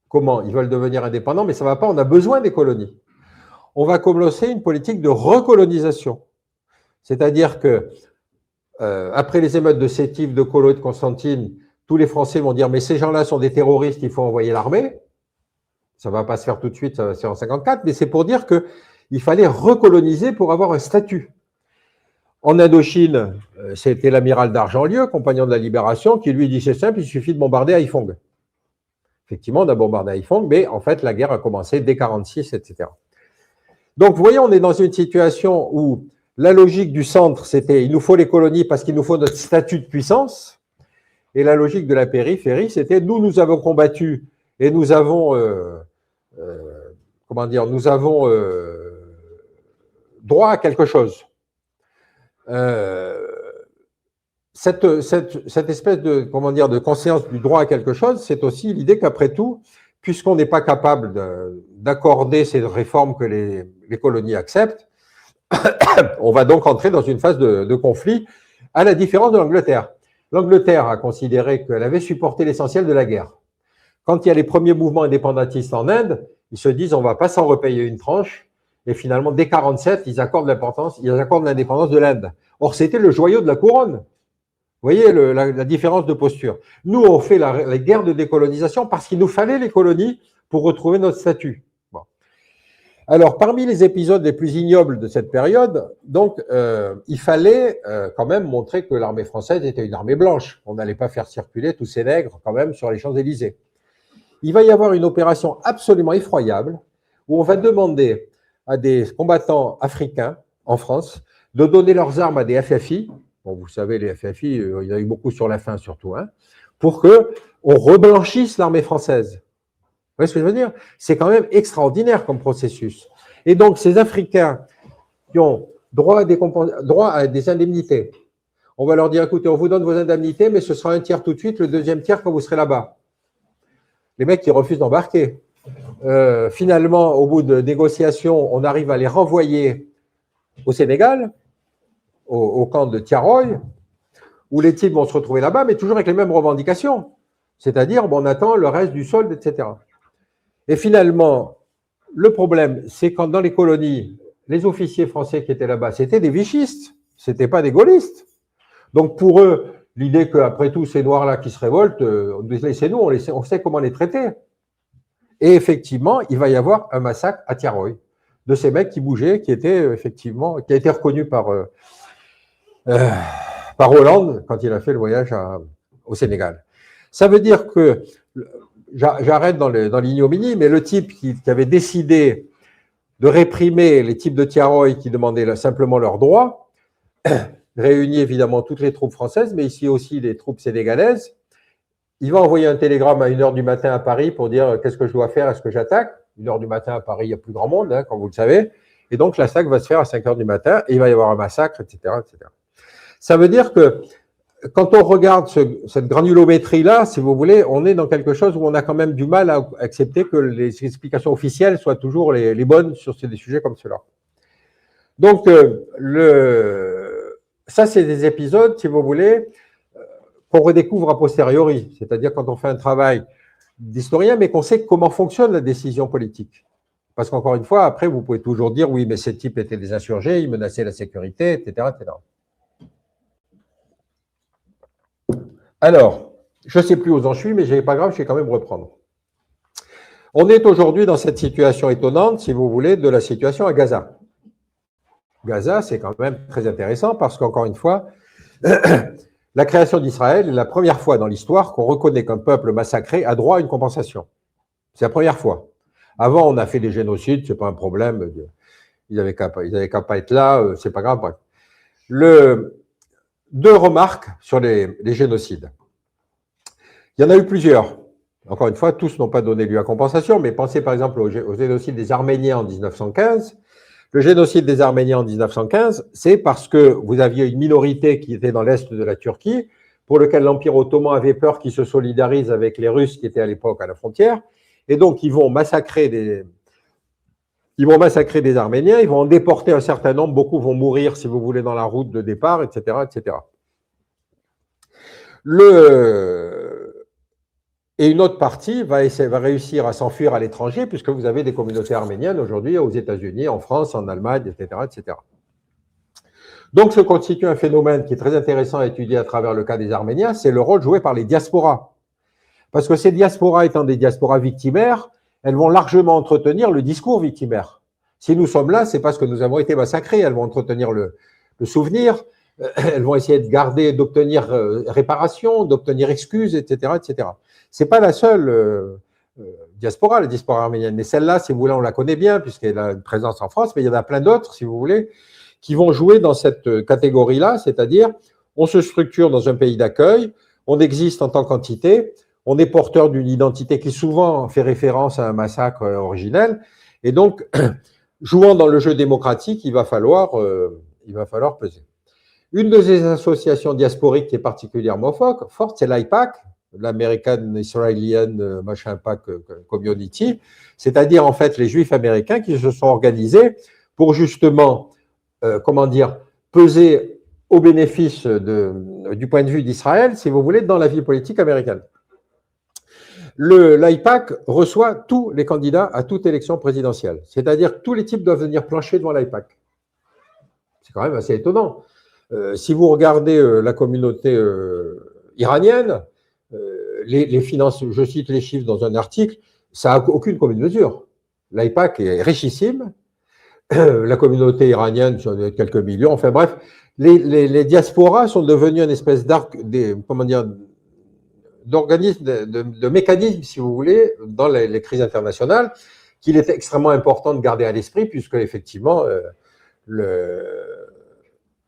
Comment? Ils veulent devenir indépendants, mais ça ne va pas, on a besoin des colonies. On va commencer une politique de recolonisation. C'est-à-dire que, après les émeutes de Sétif, de Colo et de Constantine, tous les Français vont dire « mais ces gens-là sont des terroristes, il faut envoyer l'armée ». Ça ne va pas se faire tout de suite, ça va se faire en 1954, mais c'est pour dire qu'il fallait recoloniser pour avoir un statut. En Indochine, c'était l'amiral d'Argentlieu, compagnon de la Libération, qui lui dit c'est simple, il suffit de bombarder Haiphong. Effectivement, on a bombardé Haiphong, mais en fait, la guerre a commencé dès 1946, etc. Donc, vous voyez, on est dans une situation où la logique du centre, c'était il nous faut les colonies parce qu'il nous faut notre statut de puissance, et la logique de la périphérie, c'était nous avons combattu et nous avons nous avons droit à quelque chose. Cette espèce de conscience du droit à quelque chose, c'est aussi l'idée qu'après tout, puisqu'on n'est pas capable d'accorder ces réformes que les colonies acceptent, on va donc entrer dans une phase de conflit, à la différence de l'Angleterre. L'Angleterre a considéré qu'elle avait supporté l'essentiel de la guerre. Quand il y a les premiers mouvements indépendantistes en Inde, ils se disent on ne va pas s'en repayer une tranche, et finalement, dès 1947, ils accordent l'indépendance de l'Inde. Or, c'était le joyau de la couronne. Vous voyez la différence de posture. Nous, on fait la guerre de décolonisation parce qu'il nous fallait les colonies pour retrouver notre statut. Bon. Alors, parmi les épisodes les plus ignobles de cette période, donc, il fallait quand même montrer que l'armée française était une armée blanche. On n'allait pas faire circuler tous ces nègres quand même sur les Champs-Élysées. Il va y avoir une opération absolument effroyable où on va demander à des combattants africains en France de donner leurs armes à des FFI. Bon, vous savez, les FFI, il y en a eu beaucoup sur la fin surtout, hein, pour qu'on reblanchisse l'armée française. Vous voyez ce que je veux dire? C'est quand même extraordinaire comme processus. Et donc, ces Africains qui ont droit à des indemnités, on va leur dire, écoutez, on vous donne vos indemnités, mais ce sera un tiers tout de suite, le deuxième tiers quand vous serez là-bas. Les mecs qui refusent d'embarquer. Finalement, au bout de négociations, on arrive à les renvoyer au Sénégal, au camp de Tiaroy, où les types vont se retrouver là-bas, mais toujours avec les mêmes revendications. C'est-à-dire, on attend le reste du solde, etc. Et finalement, le problème, c'est quand dans les colonies, les officiers français qui étaient là-bas, c'était des vichistes, ce n'étaient pas des gaullistes. Donc pour eux, l'idée qu'après tout, ces noirs-là qui se révoltent, laissez-nous, on sait comment les traiter. Et effectivement, il va y avoir un massacre à Tiaroy de ces mecs qui bougeaient, qui étaient effectivement, qui a été reconnu par Hollande quand il a fait le voyage au Sénégal. Ça veut dire que, j'arrête dans l'ignominie, mais le type qui avait décidé de réprimer les types de Tiaroy qui demandaient simplement leurs droits, réunit évidemment toutes les troupes françaises, mais ici aussi les troupes sénégalaises. Il va envoyer un télégramme à 1h du matin à Paris pour dire qu'est-ce que je dois faire, est-ce que j'attaque? 1h du matin à Paris, il n'y a plus grand monde, hein, comme vous le savez. Et donc, l'attaque va se faire à 5h du matin et il va y avoir un massacre, etc., etc. Ça veut dire que quand on regarde cette granulométrie-là, si vous voulez, on est dans quelque chose où on a quand même du mal à accepter que les explications officielles soient toujours les bonnes sur des sujets comme cela. Donc, ça, c'est des épisodes, si vous voulez, qu'on redécouvre a posteriori, c'est-à-dire quand on fait un travail d'historien, mais qu'on sait comment fonctionne la décision politique. Parce qu'encore une fois, après, vous pouvez toujours dire, oui, mais ces types étaient des insurgés, ils menaçaient la sécurité, etc., etc. Alors, je ne sais plus où j'en suis, mais ce n'est pas grave, je vais quand même reprendre. On est aujourd'hui dans cette situation étonnante, si vous voulez, de la situation à Gaza. Gaza, c'est quand même très intéressant parce qu'encore une fois, la création d'Israël est la première fois dans l'histoire qu'on reconnaît qu'un peuple massacré a droit à une compensation. C'est la première fois. Avant, on a fait des génocides, ce n'est pas un problème. Ils n'avaient qu'à pas être là, c'est pas grave. Deux remarques sur les génocides. Il y en a eu plusieurs. Encore une fois, tous n'ont pas donné lieu à compensation, mais pensez par exemple au génocide des Arméniens en 1915. Le génocide des Arméniens en 1915, c'est parce que vous aviez une minorité qui était dans l'est de la Turquie, pour lequel l'Empire ottoman avait peur qu'il se solidarise avec les Russes qui étaient à l'époque à la frontière, et donc ils vont massacrer des Arméniens, ils vont en déporter un certain nombre, beaucoup vont mourir, si vous voulez, dans la route de départ, etc., etc. Et une autre partie va réussir à s'enfuir à l'étranger, puisque vous avez des communautés arméniennes aujourd'hui aux États-Unis, en France, en Allemagne, etc., etc. Donc, se constitue un phénomène qui est très intéressant à étudier à travers le cas des Arméniens, c'est le rôle joué par les diasporas. Parce que ces diasporas étant des diasporas victimaires, elles vont largement entretenir le discours victimaire. Si nous sommes là, c'est parce que nous avons été massacrés, elles vont entretenir le souvenir, elles vont essayer de garder, d'obtenir réparation, d'obtenir excuses, etc., etc. C'est pas la seule diaspora, la diaspora arménienne, mais celle-là, si vous voulez, on la connaît bien, puisqu'elle a une présence en France, mais il y en a plein d'autres, si vous voulez, qui vont jouer dans cette catégorie-là, c'est-à-dire, on se structure dans un pays d'accueil, on existe en tant qu'entité, on est porteur d'une identité qui souvent fait référence à un massacre originel, et donc, jouant dans le jeu démocratique, il va falloir peser. Une de ces associations diasporiques qui est particulièrement forte, c'est l'AIPAC, l'American Israelian machin PAC Community, c'est-à-dire en fait les Juifs américains qui se sont organisés pour justement, peser au bénéfice du point de vue d'Israël, si vous voulez, dans la vie politique américaine. L'AIPAC reçoit tous les candidats à toute élection présidentielle, c'est-à-dire que tous les types doivent venir plancher devant l'AIPAC. C'est quand même assez étonnant. Si vous regardez la communauté iranienne, les finances, je cite les chiffres dans un article, ça n'a aucune commune mesure. L'AIPAC est richissime, la communauté iranienne, sur quelques millions, enfin bref, les diasporas sont devenus une espèce d'organisme, de mécanisme, si vous voulez, dans les crises internationales, qu'il est extrêmement important de garder à l'esprit, puisque effectivement,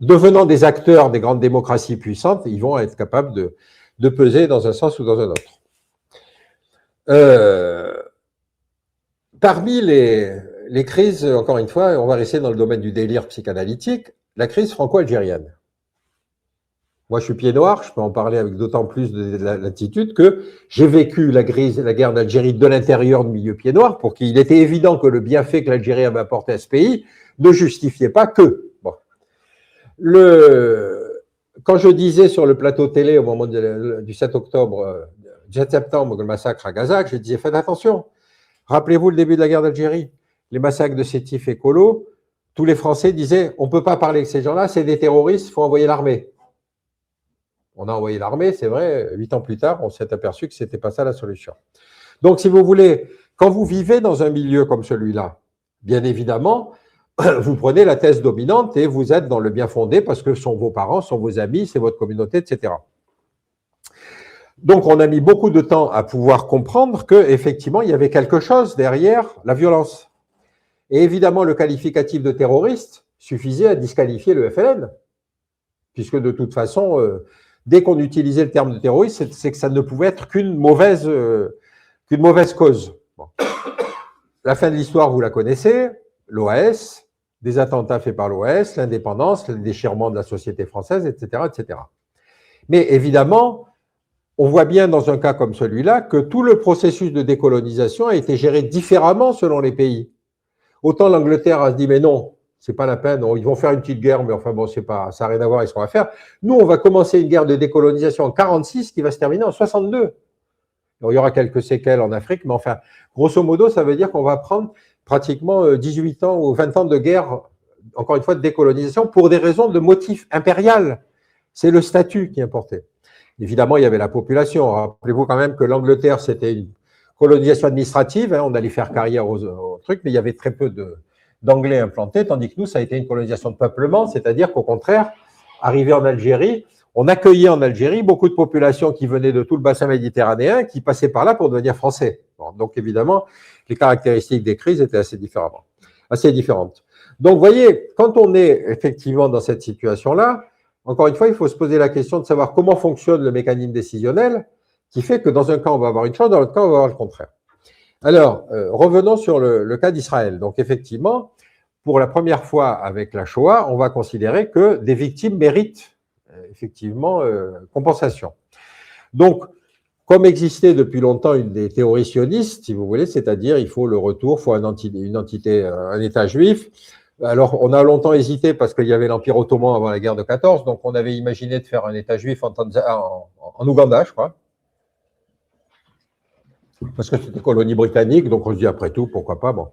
devenant des acteurs des grandes démocraties puissantes, ils vont être capables de peser dans un sens ou dans un autre. Parmi les crises, encore une fois, on va rester dans le domaine du délire psychanalytique, la crise franco-algérienne. Moi, je suis pied noir, je peux en parler avec d'autant plus de latitude que j'ai vécu la guerre d'Algérie de l'intérieur de milieu pied noir, pour qu'il était évident que le bienfait que l'Algérie avait apporté à ce pays ne justifiait pas que. Bon. Quand je disais sur le plateau télé au moment du 7 septembre, le massacre à Gaza, je disais faites attention. Rappelez-vous le début de la guerre d'Algérie, les massacres de Sétif et Kolo, tous les Français disaient on ne peut pas parler avec ces gens-là, c'est des terroristes, il faut envoyer l'armée. On a envoyé l'armée, c'est vrai, 8 ans plus tard, on s'est aperçu que ce n'était pas ça la solution. Donc, si vous voulez, quand vous vivez dans un milieu comme celui-là, bien évidemment, vous prenez la thèse dominante et vous êtes dans le bien fondé parce que ce sont vos parents, ce sont vos amis, c'est votre communauté, etc. Donc, on a mis beaucoup de temps à pouvoir comprendre qu'effectivement, il y avait quelque chose derrière la violence. Et évidemment, le qualificatif de terroriste suffisait à disqualifier le FLN, puisque de toute façon, dès qu'on utilisait le terme de terroriste, c'est que ça ne pouvait être qu'une mauvaise cause. Bon. La fin de l'histoire, vous la connaissez, l'OAS, des attentats faits par l'OAS, l'indépendance, le déchirement de la société française, etc., etc. Mais évidemment, on voit bien dans un cas comme celui-là que tout le processus de décolonisation a été géré différemment selon les pays. Autant l'Angleterre a dit, mais non, c'est pas la peine, ils vont faire une petite guerre, mais enfin bon, ça n'a rien à voir avec ce qu'on va faire. Nous, on va commencer une guerre de décolonisation en 1946 qui va se terminer en 1962. Il y aura quelques séquelles en Afrique, mais enfin, grosso modo, ça veut dire qu'on va prendre pratiquement 18 ans ou 20 ans de guerre, encore une fois, de décolonisation, pour des raisons de motif impérial. C'est le statut qui importait. Évidemment, il y avait la population. Rappelez-vous quand même que l'Angleterre, c'était une colonisation administrative, on allait faire carrière au truc, mais il y avait très peu d'Anglais implantés, tandis que nous, ça a été une colonisation de peuplement, c'est-à-dire qu'au contraire, arrivé en Algérie, on accueillait en Algérie beaucoup de populations qui venaient de tout le bassin méditerranéen, qui passaient par là pour devenir français. Bon, donc évidemment, les caractéristiques des crises étaient assez différentes. Donc, vous voyez, quand on est effectivement dans cette situation-là, encore une fois, il faut se poser la question de savoir comment fonctionne le mécanisme décisionnel, qui fait que dans un cas, on va avoir une chose, dans l'autre cas, on va avoir le contraire. Alors, revenons sur le cas d'Israël. Donc, effectivement, pour la première fois avec la Shoah, on va considérer que des victimes méritent effectivement compensation. Donc, comme existait depuis longtemps une des théories sionistes, si vous voulez, c'est-à-dire il faut le retour, il faut un État juif. Alors, on a longtemps hésité parce qu'il y avait l'Empire ottoman avant la guerre de 14, donc on avait imaginé de faire un État juif en Ouganda, je crois, parce que c'était colonie britannique, donc on se dit après tout, pourquoi pas, bon.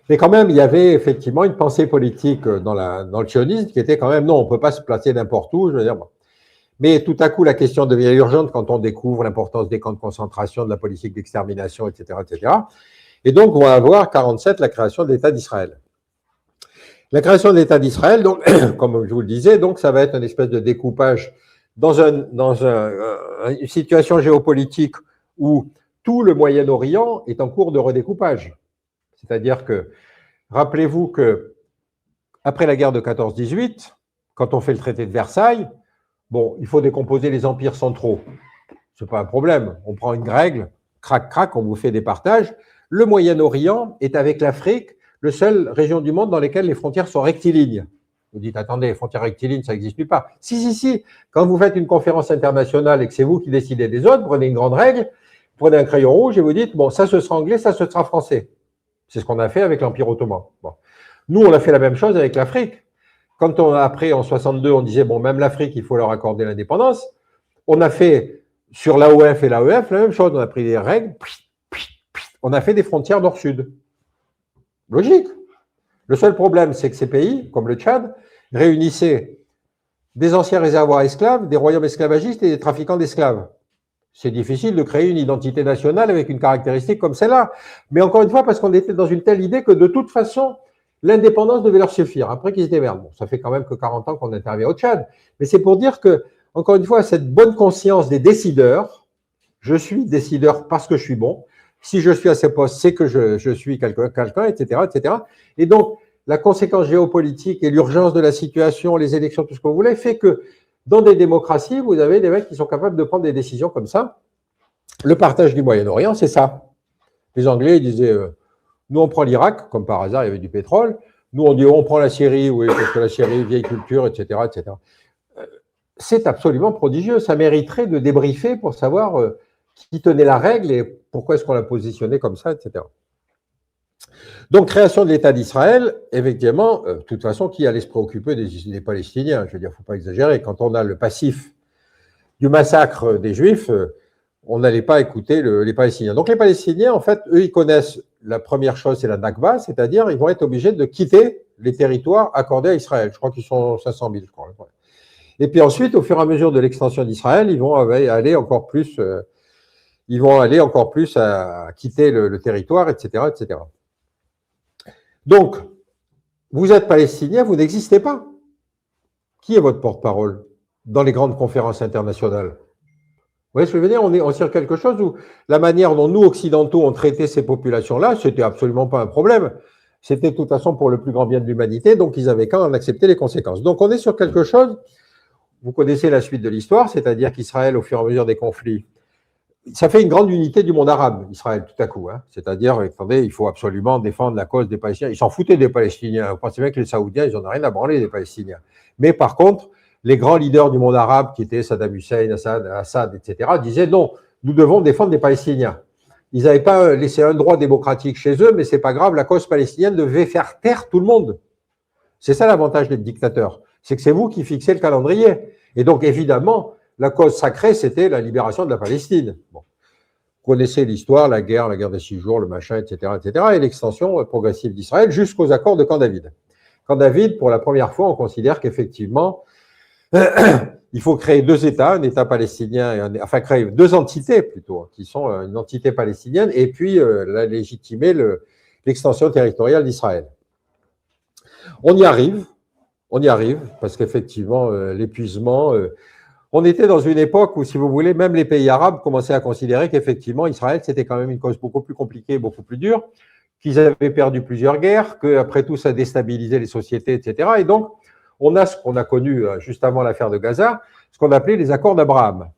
Mais quand même, il y avait effectivement une pensée politique dans le sionisme qui était quand même, non, on ne peut pas se placer n'importe où, je veux dire, bon. Mais tout à coup, la question devient urgente quand on découvre l'importance des camps de concentration, de la politique d'extermination, etc., etc. Et donc, on va avoir, 1947, la création de l'État d'Israël. La création de l'État d'Israël, donc, comme je vous le disais, donc, ça va être une espèce de découpage dans une situation géopolitique où tout le Moyen-Orient est en cours de redécoupage. C'est-à-dire que, rappelez-vous que, après la guerre de 14-18, quand on fait le traité de Versailles, bon, il faut décomposer les empires centraux. Ce n'est pas un problème. On prend une règle, crac, crac, on vous fait des partages. Le Moyen-Orient est avec l'Afrique la seule région du monde dans laquelle les frontières sont rectilignes. Vous dites, attendez, les frontières rectilignes, ça n'existe pas. Si. Quand vous faites une conférence internationale et que c'est vous qui décidez des autres, prenez une grande règle, prenez un crayon rouge et vous dites, bon, ça ce sera anglais, ça ce sera français. C'est ce qu'on a fait avec l'Empire ottoman. Bon. Nous, on a fait la même chose avec l'Afrique. Quand après, en 62, on disait, bon, même l'Afrique, il faut leur accorder l'indépendance, on a fait, sur l'AOF et l'AEF, la même chose. On a pris des règles, on a fait des frontières nord-sud. Logique. Le seul problème, c'est que ces pays, comme le Tchad, réunissaient des anciens réservoirs esclaves, des royaumes esclavagistes et des trafiquants d'esclaves. C'est difficile de créer une identité nationale avec une caractéristique comme celle-là. Mais encore une fois, parce qu'on était dans une telle idée que de toute façon, l'indépendance devait leur suffire. Après qu'ils se démerdent. Bon, ça fait quand même que 40 ans qu'on intervient au Tchad. Mais c'est pour dire que, encore une fois, cette bonne conscience des décideurs, je suis décideur parce que je suis bon. Si je suis à ce poste, c'est que je suis quelqu'un, etc., etc. Et donc, la conséquence géopolitique et l'urgence de la situation, les élections, tout ce que vous voulez, fait que dans des démocraties, vous avez des mecs qui sont capables de prendre des décisions comme ça. Le partage du Moyen-Orient, c'est ça. Les Anglais, ils disaient, nous, on prend l'Irak, comme par hasard, il y avait du pétrole. Nous, on dit, on prend la Syrie, oui, parce que la Syrie, vieille culture, etc., etc. C'est absolument prodigieux. Ça mériterait de débriefer pour savoir qui tenait la règle et pourquoi est-ce qu'on l'a positionné comme ça, etc. Donc, création de l'État d'Israël, effectivement, de toute façon, qui allait se préoccuper des Palestiniens? Je veux dire, il ne faut pas exagérer. Quand on a le passif du massacre des Juifs, on n'allait pas écouter les Palestiniens. Donc, les Palestiniens, en fait, eux, ils connaissent la première chose, c'est la Nakba, c'est-à-dire ils vont être obligés de quitter les territoires accordés à Israël. Je crois qu'ils sont 500 000, je crois. Et puis ensuite, au fur et à mesure de l'extension d'Israël, ils vont aller encore plus à quitter le territoire, etc., etc. Donc, vous êtes palestinien, vous n'existez pas. Qui est votre porte-parole dans les grandes conférences internationales? Vous voyez ce que je veux dire? On est sur quelque chose où la manière dont nous, occidentaux, on traitait ces populations-là, c'était absolument pas un problème. C'était de toute façon pour le plus grand bien de l'humanité, donc ils avaient qu'à en accepter les conséquences. Donc on est sur quelque chose, vous connaissez la suite de l'histoire, c'est-à-dire qu'Israël, au fur et à mesure des conflits, ça fait une grande unité du monde arabe, Israël, tout à coup. Hein. C'est-à-dire, attendez, il faut absolument défendre la cause des Palestiniens. Ils s'en foutaient des Palestiniens. Vous pensez bien que les Saoudiens, ils n'en ont rien à branler des Palestiniens. Mais par contre, les grands leaders du monde arabe, qui étaient Saddam Hussein, Assad, etc., disaient non, nous devons défendre les Palestiniens. Ils n'avaient pas laissé un droit démocratique chez eux, mais c'est pas grave, la cause palestinienne devait faire taire tout le monde. C'est ça l'avantage d'être dictateur. C'est que c'est vous qui fixez le calendrier. Et donc, évidemment, la cause sacrée, c'était la libération de la Palestine. Bon. Vous connaissez l'histoire, la guerre des 6 jours, le machin, etc., etc., et l'extension progressive d'Israël jusqu'aux accords de Camp David. Camp David, pour la première fois, on considère qu'effectivement, il faut créer 2 États, un État palestinien, enfin créer 2 entités plutôt, qui sont une entité palestinienne, et puis légitimer l'extension territoriale d'Israël. On y arrive, parce qu'effectivement, l'épuisement... on était dans une époque où, si vous voulez, même les pays arabes commençaient à considérer qu'effectivement, Israël, c'était quand même une cause beaucoup plus compliquée, beaucoup plus dure, qu'ils avaient perdu plusieurs guerres, qu'après tout, ça déstabilisait les sociétés, etc. Et donc, on a ce qu'on a connu juste avant l'affaire de Gaza, ce qu'on appelait les accords d'Abraham.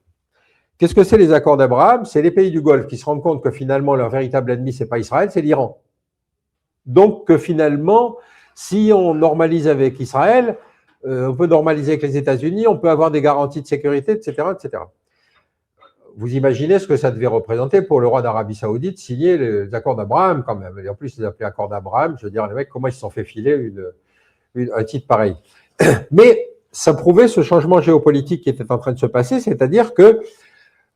Qu'est-ce que c'est les accords d'Abraham? C'est les pays du Golfe qui se rendent compte que finalement, leur véritable ennemi, ce n'est pas Israël, c'est l'Iran. Donc, que finalement, Si on normalise avec Israël, on peut normaliser avec les États-Unis, on peut avoir des garanties de sécurité, etc., etc. Vous imaginez ce que ça devait représenter pour le roi d'Arabie Saoudite signer les accords d'Abraham quand même. Et en plus, ils appelaient accords d'Abraham. Je veux dire, les mecs, comment ils se sont fait filer un titre pareil. Mais ça prouvait ce changement géopolitique qui était en train de se passer, c'est-à-dire que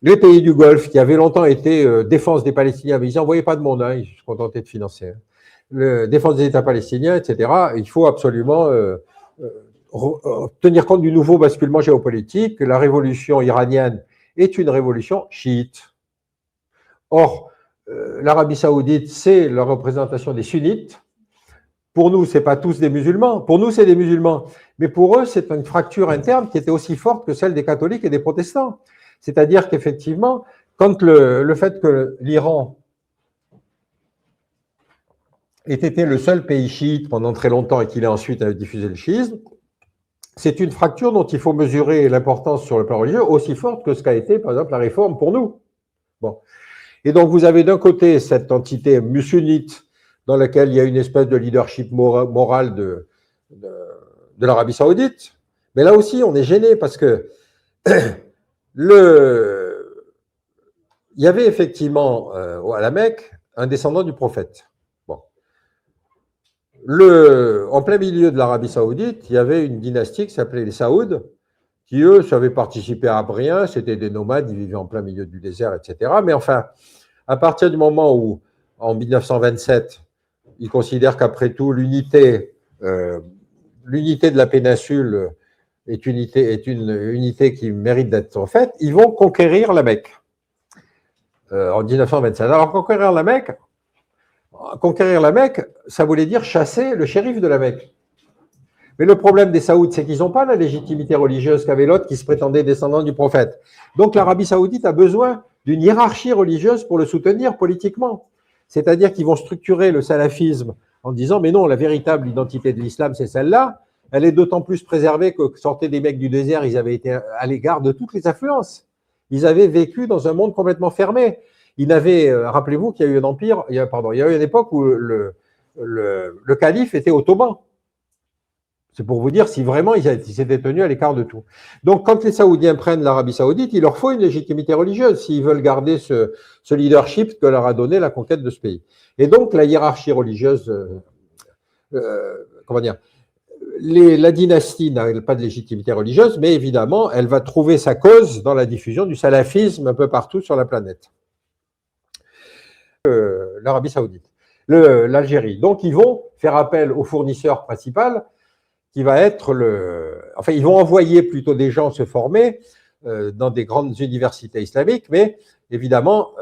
les pays du Golfe, qui avaient longtemps été défense des Palestiniens, mais ils n'envoyaient pas de monde, hein, ils se contentaient de financer. Défense des États palestiniens, etc. Il faut absolument tenir compte du nouveau basculement géopolitique. La révolution iranienne est une révolution chiite. Or, l'Arabie Saoudite, c'est la représentation des sunnites. Pour nous, ce n'est pas tous des musulmans. Pour nous, c'est des musulmans. Mais pour eux, c'est une fracture interne qui était aussi forte que celle des catholiques et des protestants. C'est-à-dire qu'effectivement, quand le fait que l'Iran ait été le seul pays chiite pendant très longtemps et qu'il ait ensuite diffusé le chiisme, c'est une fracture dont il faut mesurer l'importance sur le plan religieux aussi forte que ce qu'a été, par exemple, la réforme pour nous. Bon. Et donc, vous avez d'un côté cette entité musulmane dans laquelle il y a une espèce de leadership moral de l'Arabie Saoudite. Mais là aussi, on est gêné parce que il y avait effectivement à la Mecque un descendant du prophète. Bon. En plein milieu de l'Arabie Saoudite, il y avait une dynastie qui s'appelait les Saouds, qui eux savaient participer à rien, c'était des nomades, ils vivaient en plein milieu du désert, etc. Mais enfin, à partir du moment où, en 1927, ils considèrent qu'après tout, l'unité de la péninsule est une unité qui mérite d'être faite, ils vont conquérir la Mecque en 1927. Alors, conquérir la Mecque, ça voulait dire chasser le shérif de la Mecque. Mais le problème des Saouds, c'est qu'ils n'ont pas la légitimité religieuse qu'avait l'autre qui se prétendait descendant du prophète. Donc, l'Arabie Saoudite a besoin d'une hiérarchie religieuse pour le soutenir politiquement. C'est-à-dire qu'ils vont structurer le salafisme en disant « mais non, la véritable identité de l'islam, c'est celle-là ». Elle est d'autant plus préservée que sortaient des mecs du désert, ils avaient été à l'égard de toutes les influences. Ils avaient vécu dans un monde complètement fermé. Rappelez-vous qu'il y a eu un empire, il y a eu une époque où le calife était ottoman. C'est pour vous dire si vraiment ils s'étaient tenus à l'écart de tout. Donc, quand les Saoudiens prennent l'Arabie Saoudite, il leur faut une légitimité religieuse s'ils veulent garder ce leadership que leur a donné la conquête de ce pays. Et donc, la hiérarchie religieuse, la dynastie n'a pas de légitimité religieuse, mais évidemment, elle va trouver sa cause dans la diffusion du salafisme un peu partout sur la planète. L'Arabie Saoudite, l'Algérie. Donc, ils vont faire appel au fournisseur principal, qui va être ils vont envoyer plutôt des gens se former dans des grandes universités islamiques, mais évidemment,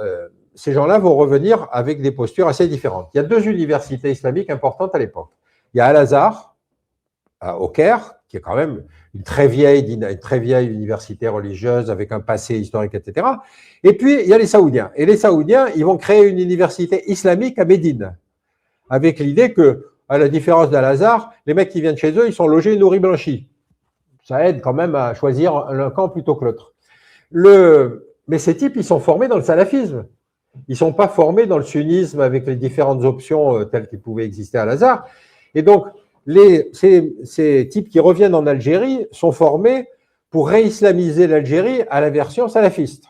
ces gens-là vont revenir avec des postures assez différentes. Il y a deux universités islamiques importantes à l'époque. Il y a Al-Azhar, au Caire, qui est quand même une très vieille université religieuse avec un passé historique, etc. Et puis, il y a les Saoudiens. Et les Saoudiens, ils vont créer une université islamique à Médine, avec l'idée que, à la différence d'Al-Azhar, les mecs qui viennent chez eux, ils sont logés, nourris, blanchis. Ça aide quand même à choisir l'un camp plutôt que l'autre. Mais ces types, ils sont formés dans le salafisme. Ils ne sont pas formés dans le sunnisme avec les différentes options telles qu'ils pouvaient exister à Al-Azhar. Et donc, ces types qui reviennent en Algérie sont formés pour réislamiser l'Algérie à la version salafiste.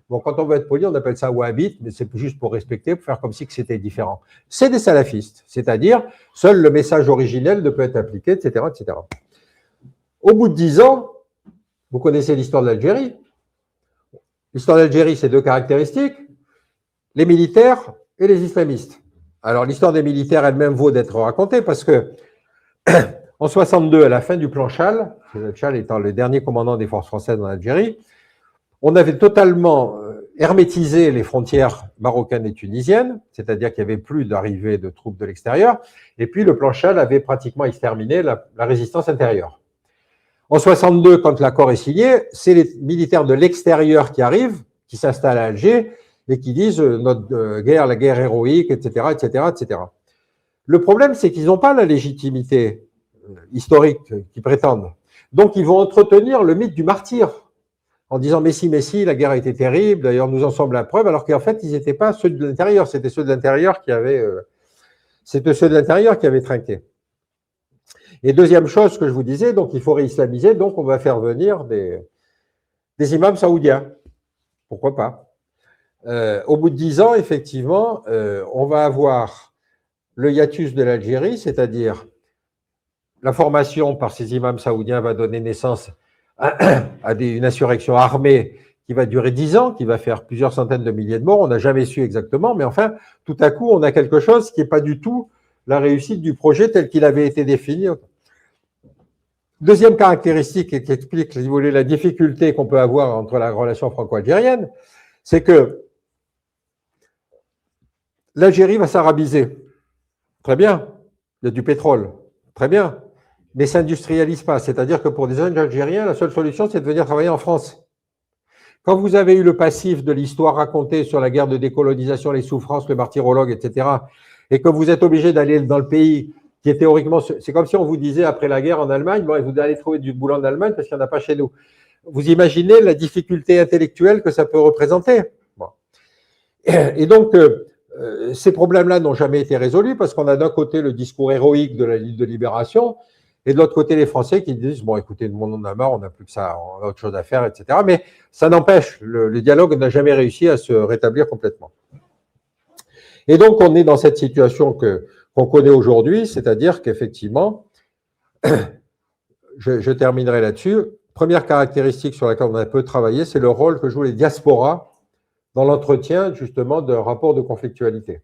Bon, quand on veut être poli, on appelle ça wahhabite, mais c'est juste pour respecter, pour faire comme si c'était différent. C'est des salafistes, c'est-à-dire seul le message originel ne peut être appliqué, etc., etc. Au bout de 10 ans, vous connaissez l'histoire de l'Algérie. L'histoire de l'Algérie, c'est deux caractéristiques, les militaires et les islamistes. Alors, l'histoire des militaires elle-même vaut d'être racontée parce que en 62, à la fin du plan Chal, Chal étant le dernier commandant des forces françaises en Algérie, on avait totalement hermétisé les frontières marocaines et tunisiennes, c'est-à-dire qu'il n'y avait plus d'arrivée de troupes de l'extérieur, et puis le plan Chal avait pratiquement exterminé la résistance intérieure. En 62, quand l'accord est signé, c'est les militaires de l'extérieur qui arrivent, qui s'installent à Alger et qui disent notre guerre, la guerre héroïque, etc., etc., etc. Le problème, c'est qu'ils n'ont pas la légitimité historique qu'ils prétendent. Donc, ils vont entretenir le mythe du martyr en disant « Messi, la guerre a été terrible, d'ailleurs, nous en sommes la preuve », alors qu'en fait, ils n'étaient pas ceux de l'intérieur, c'était ceux de l'intérieur qui avaient trinqué. Et deuxième chose que je vous disais, donc il faut réislamiser, donc on va faire venir des imams saoudiens. Pourquoi pas? Au bout de 10 ans, effectivement, on va avoir le hiatus de l'Algérie, c'est-à-dire la formation par ces imams saoudiens va donner naissance à une insurrection armée qui va durer 10 ans, qui va faire plusieurs centaines de milliers de morts. On n'a jamais su exactement, mais enfin, tout à coup, on a quelque chose qui n'est pas du tout la réussite du projet tel qu'il avait été défini. Deuxième caractéristique qui explique, si vous voulez, la difficulté qu'on peut avoir entre la relation franco-algérienne, c'est que l'Algérie va s'arabiser. Très bien, il y a du pétrole, très bien, mais ça n'industrialise pas. C'est-à-dire que pour des jeunes Algériens, la seule solution, c'est de venir travailler en France. Quand vous avez eu le passif de l'histoire racontée sur la guerre de décolonisation, les souffrances, le martyrologue, etc., et que vous êtes obligé d'aller dans le pays qui est théoriquement… C'est comme si on vous disait, après la guerre en Allemagne, bon, vous allez trouver du boulot en Allemagne parce qu'il n'y en a pas chez nous. Vous imaginez la difficulté intellectuelle que ça peut représenter. Bon. Et donc, ces problèmes-là n'ont jamais été résolus parce qu'on a d'un côté le discours héroïque de la Ligue de libération et de l'autre côté les Français qui disent « bon, écoutez, le monde en a marre, on n'a plus que ça, on a autre chose à faire, etc. » Mais ça n'empêche, le dialogue n'a jamais réussi à se rétablir complètement. Et donc, on est dans cette situation qu'on connaît aujourd'hui, c'est-à-dire qu'effectivement, je terminerai là-dessus, première caractéristique sur laquelle on a un peu travaillé, c'est le rôle que jouent les diasporas dans l'entretien, justement, d'un rapport de conflictualité.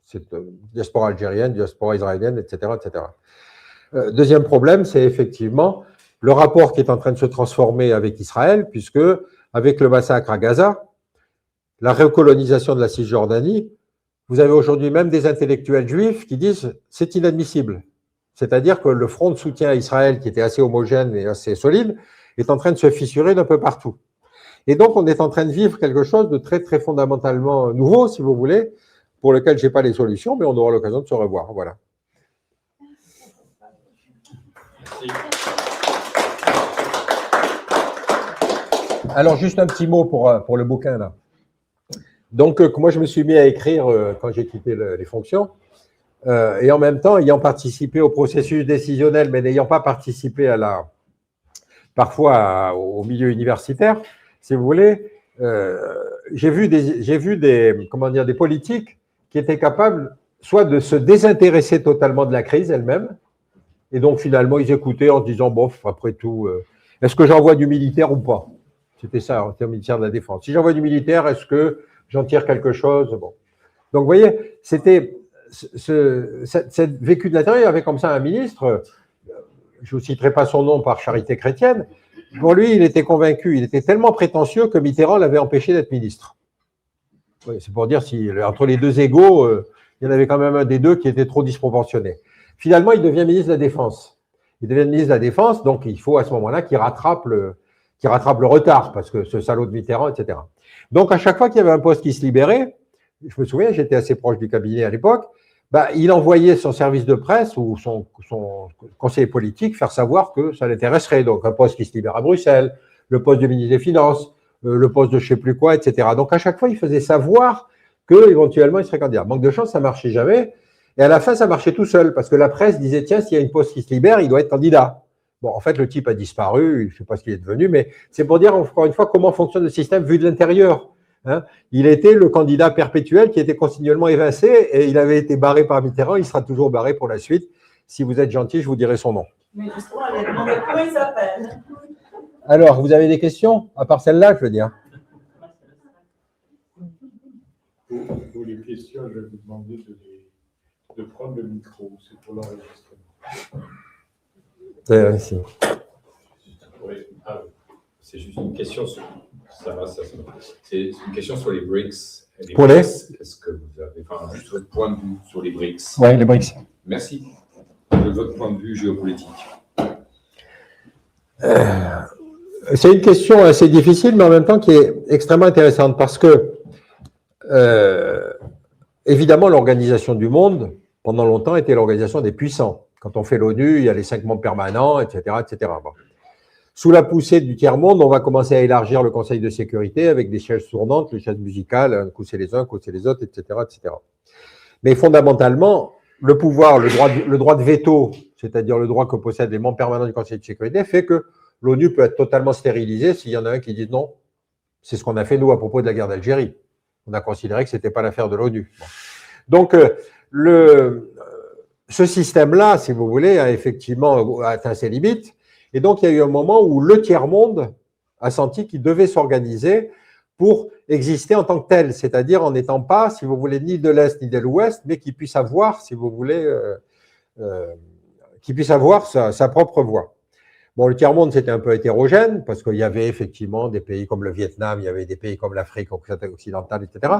C'est diaspora algérienne, diaspora israélienne, etc., etc. Deuxième problème, c'est effectivement le rapport qui est en train de se transformer avec Israël, puisque avec le massacre à Gaza, la recolonisation de la Cisjordanie, vous avez aujourd'hui même des intellectuels juifs qui disent c'est inadmissible. C'est-à-dire que le front de soutien à Israël, qui était assez homogène et assez solide, est en train de se fissurer d'un peu partout. Et donc, on est en train de vivre quelque chose de très, très fondamentalement nouveau, si vous voulez, pour lequel je n'ai pas les solutions, mais on aura l'occasion de se revoir. Voilà. Merci. Alors, juste un petit mot pour le bouquin, là. Donc, moi, je me suis mis à écrire quand j'ai quitté les fonctions, et en même temps, ayant participé au processus décisionnel, mais n'ayant pas participé parfois au milieu universitaire, si vous voulez, j'ai vu des politiques qui étaient capables soit de se désintéresser totalement de la crise elle-même, et donc finalement ils écoutaient en se disant, bof, après tout, est-ce que j'envoie du militaire ou pas? C'était ça, en termes ministère de la Défense. Si j'envoie du militaire, est-ce que j'en tire quelque chose? Bon. Donc vous voyez, c'était cette vécu de l'intérieur, il y avait comme ça un ministre, je ne vous citerai pas son nom par charité chrétienne. Pour lui, il était convaincu, il était tellement prétentieux que Mitterrand l'avait empêché d'être ministre. Oui, c'est pour dire si entre les deux égaux, il y en avait quand même un des deux qui était trop disproportionné. Finalement, il devient ministre de la Défense. Il devient ministre de la Défense, donc il faut à ce moment-là qu'il rattrape le retard, parce que ce salaud de Mitterrand, etc. Donc, à chaque fois qu'il y avait un poste qui se libérait, je me souviens, j'étais assez proche du cabinet à l'époque, il envoyait son service de presse ou son conseiller politique faire savoir que ça l'intéresserait. Donc, un poste qui se libère à Bruxelles, le poste de ministre des Finances, le poste de je ne sais plus quoi, etc. Donc, à chaque fois, il faisait savoir qu'éventuellement, il serait candidat. Manque de chance, ça ne marchait jamais. Et à la fin, ça marchait tout seul, parce que la presse disait, tiens, s'il y a une poste qui se libère, il doit être candidat. Bon, en fait, le type a disparu, je ne sais pas ce qu'il est devenu, mais c'est pour dire, encore une fois, comment fonctionne le système vu de l'intérieur. Hein, il était le candidat perpétuel qui était continuellement évincé et il avait été barré par Mitterrand, il sera toujours barré pour la suite. Si vous êtes gentil, je vous dirai son nom. Mais justement, elle a demandé comment il s'appelle. Alors, vous avez des questions, à part celle-là, je veux dire? Pour les questions, je vais vous demander de prendre le micro, c'est pour l'enregistrement. Merci. Oui. C'est juste une question sur… C'est une question sur les BRICS. Pour les… Est-ce que vous avez… Enfin, juste votre point de vue sur les BRICS. Oui, les BRICS. Merci. De votre point de vue géopolitique. C'est une question assez difficile, mais en même temps qui est extrêmement intéressante parce que, évidemment, l'organisation du monde, pendant longtemps, était l'organisation des puissants. Quand on fait l'ONU, il y a les 5 membres permanents, etc., etc. Bon. Sous la poussée du tiers-monde, on va commencer à élargir le Conseil de sécurité avec des chaises tournantes, les chaises musicales, un coup c'est les uns, un coup c'est les autres, etc., etc. Mais fondamentalement, le pouvoir, le droit de veto, c'est-à-dire le droit que possèdent les membres permanents du Conseil de sécurité, fait que l'ONU peut être totalement stérilisée s'il y en a un qui dit non. C'est ce qu'on a fait, nous, à propos de la guerre d'Algérie. On a considéré que ce n'était pas l'affaire de l'ONU. Bon. Donc, ce système-là, si vous voulez, a effectivement atteint ses limites. Et donc, il y a eu un moment où le tiers-monde a senti qu'il devait s'organiser pour exister en tant que tel, c'est-à-dire en n'étant pas, si vous voulez, ni de l'Est ni de l'Ouest, mais qu'il puisse avoir, si vous voulez, qu'il puisse avoir sa propre voix. Bon, le tiers-monde, c'était un peu hétérogène, parce qu'il y avait effectivement des pays comme le Vietnam, il y avait des pays comme l'Afrique occidentale, etc.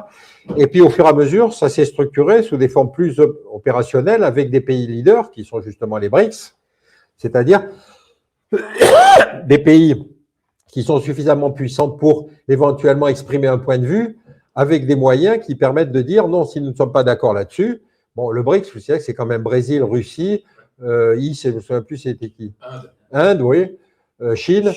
Et puis, au fur et à mesure, ça s'est structuré sous des formes plus opérationnelles avec des pays leaders, qui sont justement les BRICS, c'est-à-dire des pays qui sont suffisamment puissants pour éventuellement exprimer un point de vue, avec des moyens qui permettent de dire non, si nous ne sommes pas d'accord là-dessus. Bon, le BRICS, vous savez que c'est quand même Brésil, Russie, je ne me souviens plus c'était qui. Inde, oui, Chine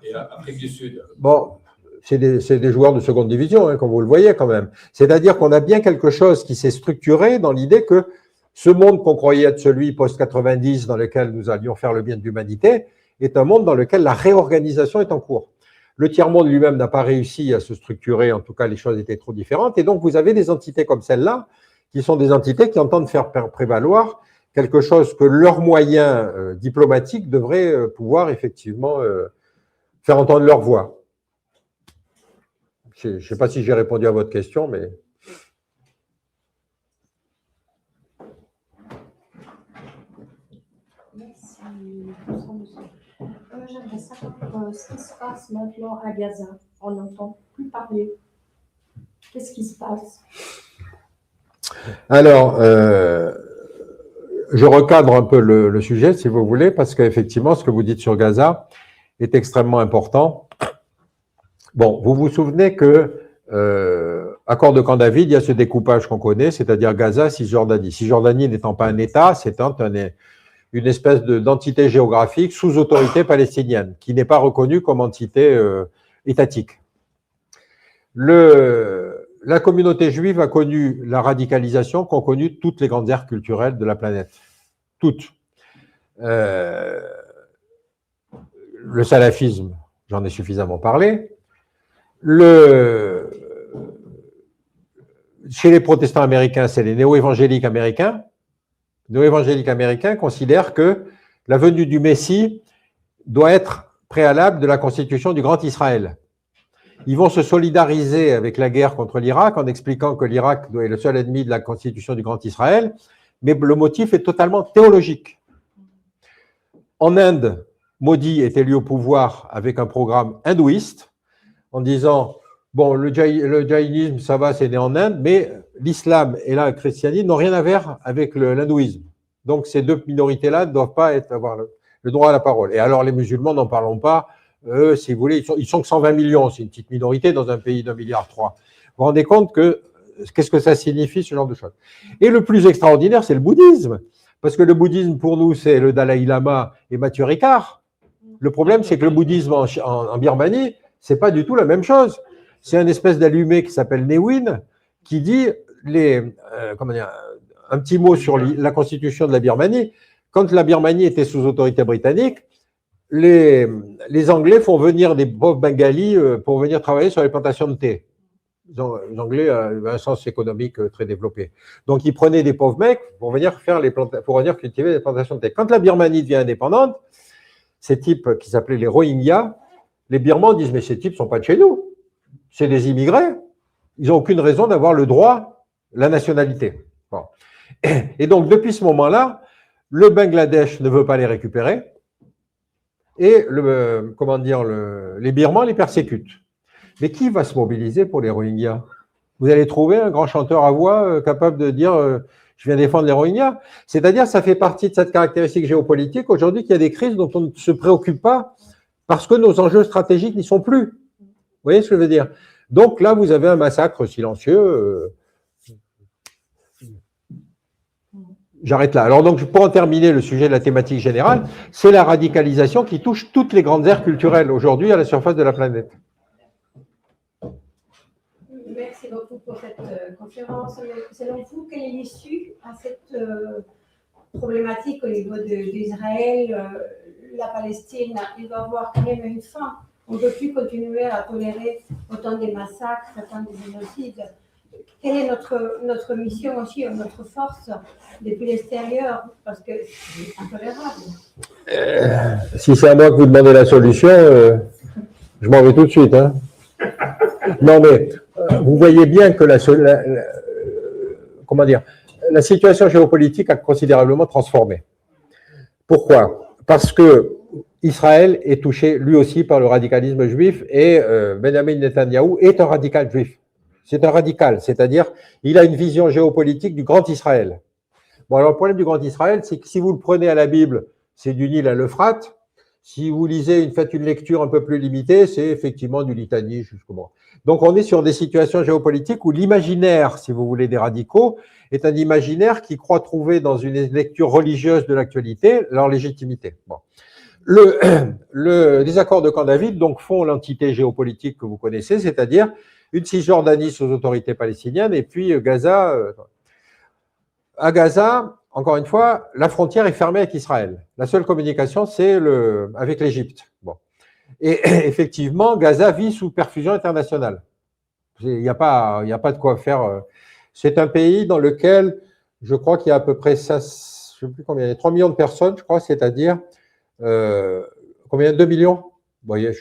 et Afrique du Sud. Bon, c'est des joueurs de seconde division, hein, comme vous le voyez quand même. C'est-à-dire qu'on a bien quelque chose qui s'est structuré dans l'idée que ce monde qu'on croyait être celui post-90 dans lequel nous allions faire le bien de l'humanité est un monde dans lequel la réorganisation est en cours. Le tiers-monde lui-même n'a pas réussi à se structurer, en tout cas les choses étaient trop différentes, et donc vous avez des entités comme celle-là, qui sont des entités qui entendent faire prévaloir quelque chose que leurs moyens diplomatiques devraient pouvoir effectivement faire entendre leur voix. Je ne sais pas si j'ai répondu à votre question, mais... Merci. J'aimerais savoir ce qui se passe maintenant à Gaza. On n'entend plus parler. Qu'est-ce qui se passe? Alors, je recadre un peu le sujet, si vous voulez, parce qu'effectivement, ce que vous dites sur Gaza est extrêmement important. Bon, vous vous souvenez que, accord de Camp David, il y a ce découpage qu'on connaît, c'est-à-dire Gaza, Cisjordanie. Cisjordanie n'étant pas un État, c'est une espèce d'entité géographique sous autorité palestinienne, qui n'est pas reconnue comme entité étatique. La communauté juive a connu la radicalisation qu'ont connu toutes les grandes aires culturelles de la planète. Toutes. Le salafisme, j'en ai suffisamment parlé. Chez les protestants américains, c'est les néo-évangéliques américains. Les néo-évangéliques américains considèrent que la venue du Messie doit être préalable de la constitution du Grand Israël. Ils vont se solidariser avec la guerre contre l'Irak en expliquant que l'Irak est le seul ennemi de la constitution du Grand Israël, mais le motif est totalement théologique. En Inde, Modi est élu au pouvoir avec un programme hindouiste, en disant, bon, le jaïnisme, ça va, c'est né en Inde, mais l'islam et le christianisme n'ont rien à voir avec l'hindouisme. Donc, ces deux minorités-là ne doivent pas avoir le droit à la parole. Et alors, les musulmans, n'en parlons pas. Eux, si vous voulez, ils sont que 120 millions, c'est une petite minorité dans un pays d'1,3 milliard. Vous vous rendez compte que qu'est-ce que ça signifie, ce genre de choses? Et le plus extraordinaire, c'est le bouddhisme. Parce que le bouddhisme, pour nous, c'est le Dalai Lama et Mathieu Ricard. Le problème, c'est que le bouddhisme en Birmanie, c'est pas du tout la même chose. C'est une espèce d'allumé qui s'appelle Newin, qui dit un petit mot sur la constitution de la Birmanie. Quand la Birmanie était sous autorité britannique, les Anglais font venir des pauvres Bengalis pour venir travailler sur les plantations de thé. Les Anglais avaient un sens économique très développé. Donc, ils prenaient des pauvres mecs pour venir cultiver des plantations de thé. Quand la Birmanie devient indépendante, ces types qui s'appelaient les Rohingyas, les Birmans disent « mais ces types ne sont pas de chez nous, c'est des immigrés, ils n'ont aucune raison d'avoir le droit, la nationalité. Bon. » Et donc, depuis ce moment-là, le Bangladesh ne veut pas les récupérer et les Birmans les persécutent. Mais qui va se mobiliser pour les Rohingyas? Vous allez trouver un grand chanteur à voix capable de dire je viens défendre les Rohingyas. C'est-à-dire, ça fait partie de cette caractéristique géopolitique aujourd'hui qu'il y a des crises dont on ne se préoccupe pas parce que nos enjeux stratégiques n'y sont plus. Vous voyez ce que je veux dire? Donc là, vous avez un massacre silencieux. J'arrête là. Alors donc, pour en terminer le sujet de la thématique générale, c'est la radicalisation qui touche toutes les grandes aires culturelles aujourd'hui à la surface de la planète. Merci beaucoup. pour cette conférence. Selon vous, quelle est l'issue à cette problématique au niveau d'Israël, la Palestine? Il doit y avoir quand même une fin. On ne peut plus continuer à tolérer autant de massacres, autant de génocides. Quelle est notre mission aussi, notre force depuis l'extérieur? Parce que c'est intolérable. Si c'est à moi que vous demandez la solution, je m'en vais tout de suite. Hein. Non, mais vous voyez bien que comment dire, la situation géopolitique a considérablement transformé. Pourquoi? Parce que Israël est touché lui aussi par le radicalisme juif et Benjamin Netanyahou est un radical juif. C'est un radical, c'est-à-dire il a une vision géopolitique du Grand Israël. Bon, alors le problème du Grand Israël, c'est que si vous le prenez à la Bible, c'est du Nil à l'Euphrate. Si vous lisez, faites une lecture un peu plus limitée, c'est effectivement du Litanie jusqu'au moins. Donc on est sur des situations géopolitiques où l'imaginaire, si vous voulez, des radicaux, est un imaginaire qui croit trouver dans une lecture religieuse de l'actualité leur légitimité. Bon. Les accords de Camp David donc font l'entité géopolitique que vous connaissez, c'est-à-dire une Cisjordanie sous autorité palestinienne et puis Gaza. À Gaza, encore une fois, la frontière est fermée avec Israël. La seule communication, c'est avec l'Égypte. Bon. Et effectivement, Gaza vit sous perfusion internationale. Il n'y a pas de quoi faire. C'est un pays dans lequel je crois qu'il y a à peu près, je ne sais plus combien, il y a 3 millions de personnes, je crois, c'est-à-dire combien? 2 millions? Vous voyez,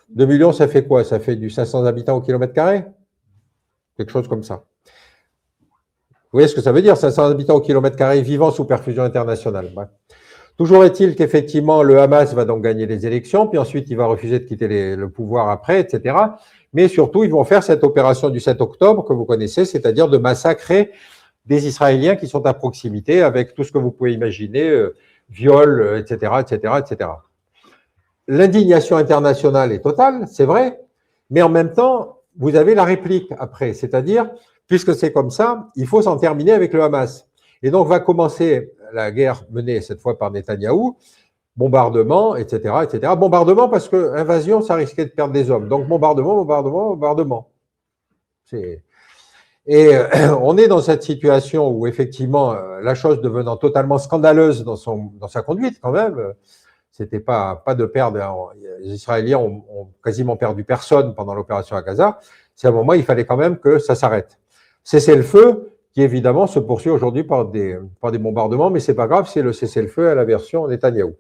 2 millions, ça fait quoi? Ça fait du 500 habitants au kilomètre carré? Quelque chose comme ça. Vous voyez ce que ça veut dire, 500 habitants au kilomètre carré vivant sous perfusion internationale. Ouais. Toujours est-il qu'effectivement, le Hamas va donc gagner les élections, puis ensuite, il va refuser de quitter le pouvoir après, etc. Mais surtout, ils vont faire cette opération du 7 octobre que vous connaissez, c'est-à-dire de massacrer des Israéliens qui sont à proximité avec tout ce que vous pouvez imaginer, viols, etc., etc., etc. L'indignation internationale est totale, c'est vrai, mais en même temps, vous avez la réplique après, c'est-à-dire, puisque c'est comme ça, il faut s'en terminer avec le Hamas. Et donc va commencer la guerre menée cette fois par Netanyahou, bombardement, etc., etc. Bombardement parce que invasion, ça risquait de perdre des hommes. Donc bombardement, bombardement, bombardement. Et on est dans cette situation où effectivement la chose devenant totalement scandaleuse dans sa conduite quand même. C'était pas de perdre. Les Israéliens ont quasiment perdu personne pendant l'opération à Gaza. C'est à un moment il fallait quand même que ça s'arrête. Cessez-le-feu qui évidemment se poursuit aujourd'hui par des bombardements, mais c'est pas grave, c'est le cessez-le-feu à la version Netanyahou.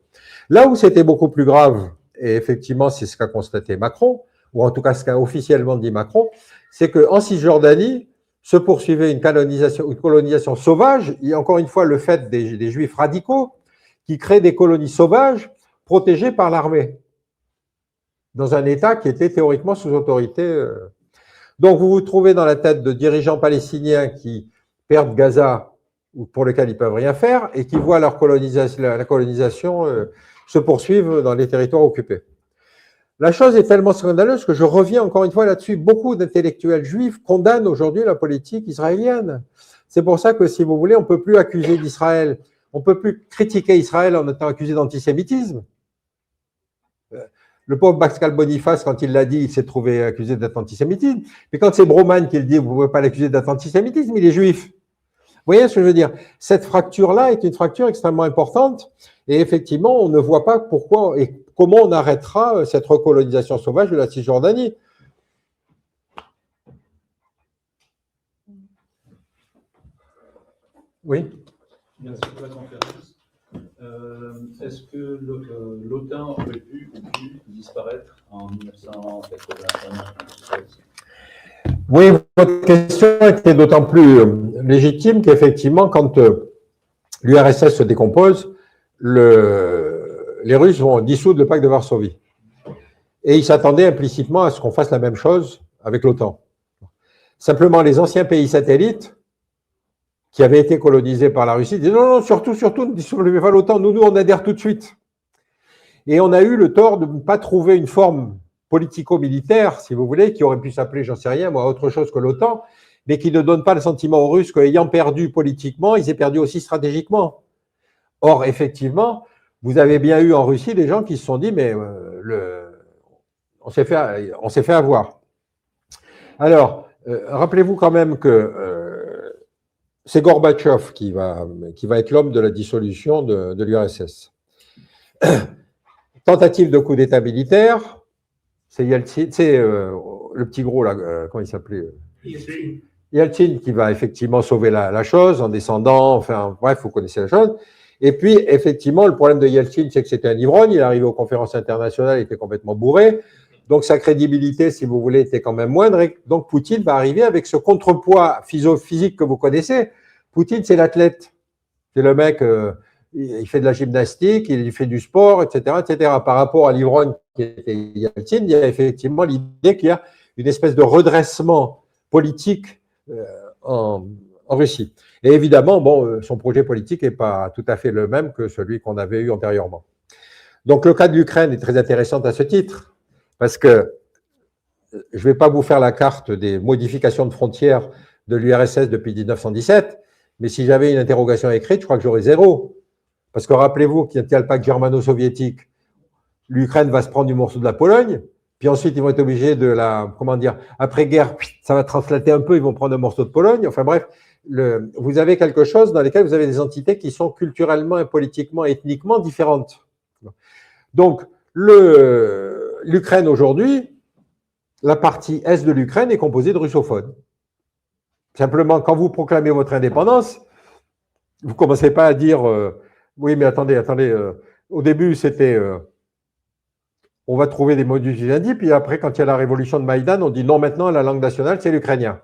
Là où c'était beaucoup plus grave, et effectivement c'est ce qu'a constaté Macron, ou en tout cas ce qu'a officiellement dit Macron, c'est qu'en Cisjordanie se poursuivait une colonisation sauvage, et encore une fois le fait des Juifs radicaux qui créent des colonies sauvages protégées par l'armée, dans un État qui était théoriquement sous autorité. Donc vous vous trouvez dans la tête de dirigeants palestiniens qui perdent Gaza, ou pour lesquels ils ne peuvent rien faire, et qui voient la colonisation se poursuivre dans les territoires occupés. La chose est tellement scandaleuse que je reviens encore une fois là-dessus. Beaucoup d'intellectuels juifs condamnent aujourd'hui la politique israélienne. C'est pour ça que, si vous voulez, on ne peut plus accuser d'Israël, on ne peut plus critiquer Israël en étant accusé d'antisémitisme. Le pauvre Pascal Boniface, quand il l'a dit, il s'est trouvé accusé d'antisémitisme. Mais quand c'est Broman qui le dit, vous ne pouvez pas l'accuser d'antisémitisme, il est juif. Vous voyez ce que je veux dire? Cette fracture-là est une fracture extrêmement importante. Et effectivement, on ne voit pas pourquoi et comment on arrêtera cette recolonisation sauvage de la Cisjordanie. Oui. Merci pour la conférence. Est-ce que l'OTAN aurait pu disparaître en 1981? Oui, votre question était d'autant plus légitime qu'effectivement, quand l'URSS se décompose, les Russes vont dissoudre le pacte de Varsovie. Et ils s'attendaient implicitement à ce qu'on fasse la même chose avec l'OTAN. Simplement, les anciens pays satellites qui avaient été colonisés par la Russie disaient non, surtout, ne dissolvez pas l'OTAN, nous, on adhère tout de suite. Et on a eu le tort de ne pas trouver une forme politico-militaire, si vous voulez, qui aurait pu s'appeler, j'en sais rien, moi, autre chose que l'OTAN, mais qui ne donne pas le sentiment aux Russes qu'ayant perdu politiquement, ils aient perdu aussi stratégiquement. Or, effectivement, vous avez bien eu en Russie des gens qui se sont dit, mais on s'est fait avoir. Alors, Rappelez-vous quand même que c'est Gorbatchev qui va être l'homme de la dissolution de l'URSS. Tentative de coup d'État militaire, c'est Yeltsin, c'est le petit gros là, comment il s'appelait Yeltsin qui va effectivement sauver la chose en descendant, enfin bref, vous connaissez la chose. Et puis, effectivement, le problème de Yeltsin, c'est que c'était un ivrogne, il est arrivé aux conférences internationales, il était complètement bourré, donc sa crédibilité, si vous voulez, était quand même moindre, et donc Poutine va arriver avec ce contrepoids physique que vous connaissez. Poutine, c'est l'athlète, c'est le mec, il fait de la gymnastique, il fait du sport, etc., etc. Par rapport à l'ivrogne qui était Yeltsin, il y a effectivement l'idée qu'il y a une espèce de redressement politique en Russie. Et évidemment, bon, son projet politique n'est pas tout à fait le même que celui qu'on avait eu antérieurement. Donc le cas de l'Ukraine est très intéressant à ce titre, parce que je ne vais pas vous faire la carte des modifications de frontières de l'URSS depuis 1917, mais si j'avais une interrogation écrite, je crois que j'aurais 0. Parce que rappelez-vous qu'il y a le pacte germano-soviétique, l'Ukraine va se prendre du morceau de la Pologne, puis ensuite ils vont être obligés de la, comment dire, après-guerre, ça va translater un peu, ils vont prendre un morceau de Pologne, enfin bref, vous avez quelque chose dans lequel vous avez des entités qui sont culturellement et politiquement, ethniquement différentes. Donc, l'Ukraine aujourd'hui, la partie est de l'Ukraine est composée de russophones. Simplement, quand vous proclamez votre indépendance, vous ne commencez pas à dire oui, mais attendez, au début, c'était on va trouver des modus vivendi, puis après, quand il y a la révolution de Maïdan, on dit non, maintenant, la langue nationale, c'est l'ukrainien.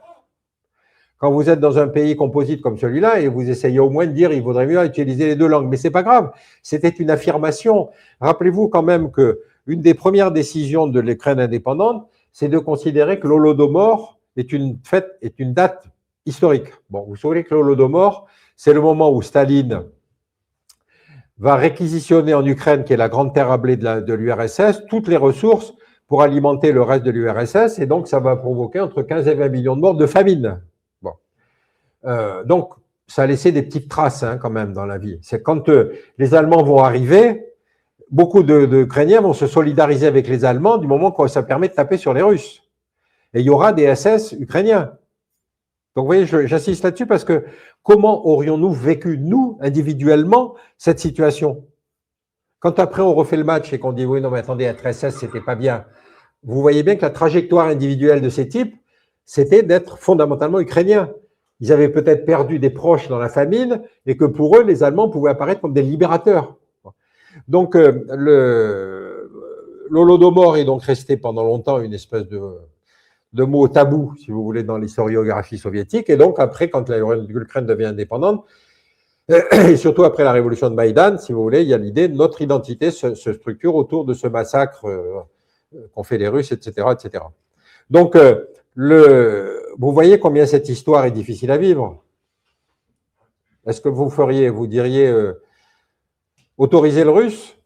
Quand vous êtes dans un pays composite comme celui-là, et vous essayez au moins de dire il vaudrait mieux utiliser les deux langues, mais ce n'est pas grave, c'était une affirmation. Rappelez-vous quand même qu'une des premières décisions de l'Ukraine indépendante, c'est de considérer que l'Holodomor est une date historique. Bon, vous savez que l'Holodomor, c'est le moment où Staline va réquisitionner en Ukraine, qui est la grande terre ablée de l'URSS, toutes les ressources pour alimenter le reste de l'URSS, et donc ça va provoquer entre 15 et 20 millions de morts de famine. Bon. Donc, ça a laissé des petites traces quand même dans la vie. C'est quand les Allemands vont arriver, beaucoup d'Ukrainiens vont se solidariser avec les Allemands du moment que ça permet de taper sur les Russes. Et il y aura des SS ukrainiens. Donc, vous voyez, j'insiste là-dessus parce que comment aurions-nous vécu, nous, individuellement, cette situation? Quand après on refait le match et qu'on dit oui, non, mais attendez, être SS, c'était pas bien. Vous voyez bien que la trajectoire individuelle de ces types, c'était d'être fondamentalement ukrainiens. Ils avaient peut-être perdu des proches dans la famine et que pour eux, les Allemands pouvaient apparaître comme des libérateurs. Donc, l'Holodomor est donc resté pendant longtemps une espèce de mot tabou, si vous voulez, dans l'historiographie soviétique. Et donc, après, quand l'Ukraine devient indépendante, et surtout après la révolution de Maïdan, si vous voulez, il y a l'idée de notre identité se structure autour de ce massacre qu'ont fait les Russes, etc., etc. Donc, vous voyez combien cette histoire est difficile à vivre. Est-ce que vous diriez autoriser le russe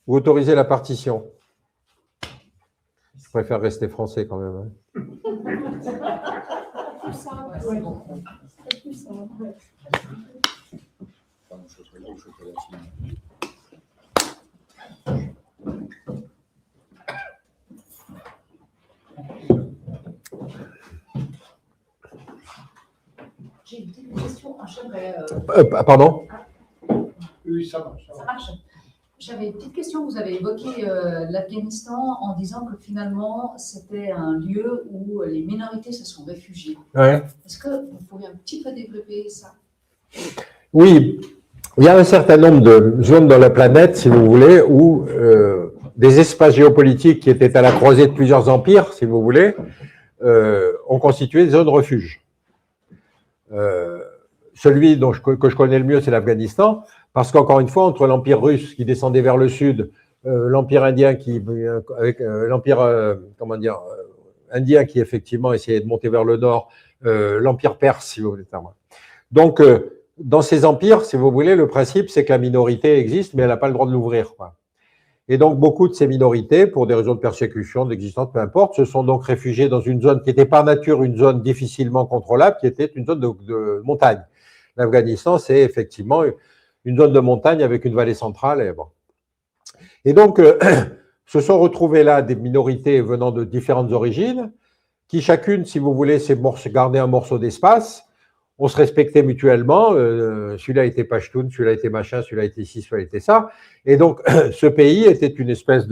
ou autoriser la partition? Je préfère rester français quand même. Plus simple, ouais. C'est plus simple, ouais. J'ai une petite question. J'aimerais. Pardon? Oui, ça marche. Ça marche. J'avais une petite question. Vous avez évoqué l'Afghanistan en disant que finalement, c'était un lieu où les minorités se sont réfugiées. Ouais. Est-ce que vous pouvez un petit peu développer ça? Oui, il y a un certain nombre de zones dans la planète, si vous voulez, où des espaces géopolitiques qui étaient à la croisée de plusieurs empires, si vous voulez, ont constitué des zones refuge. Celui que je connais le mieux, c'est l'Afghanistan, parce qu'encore une fois, entre l'Empire russe qui descendait vers le sud, l'Empire indien avec l'Empire indien qui effectivement essayait de monter vers le nord, l'Empire perse, si vous voulez. Donc, dans ces empires, si vous voulez, le principe, c'est que la minorité existe, mais elle n'a pas le droit de l'ouvrir, quoi. Et donc, beaucoup de ces minorités, pour des raisons de persécution, d'existence, peu importe, se sont donc réfugiées dans une zone qui était par nature une zone difficilement contrôlable, qui était une zone de montagne. L'Afghanistan, c'est effectivement une zone de montagne avec une vallée centrale. Et donc, se sont retrouvées là des minorités venant de différentes origines, qui chacune, si vous voulez, s'est gardé un morceau d'espace. On se respectait mutuellement. Celui-là était Pashtun, celui-là était machin, celui-là était ci, celui-là était ça. Et donc, ce pays était une espèce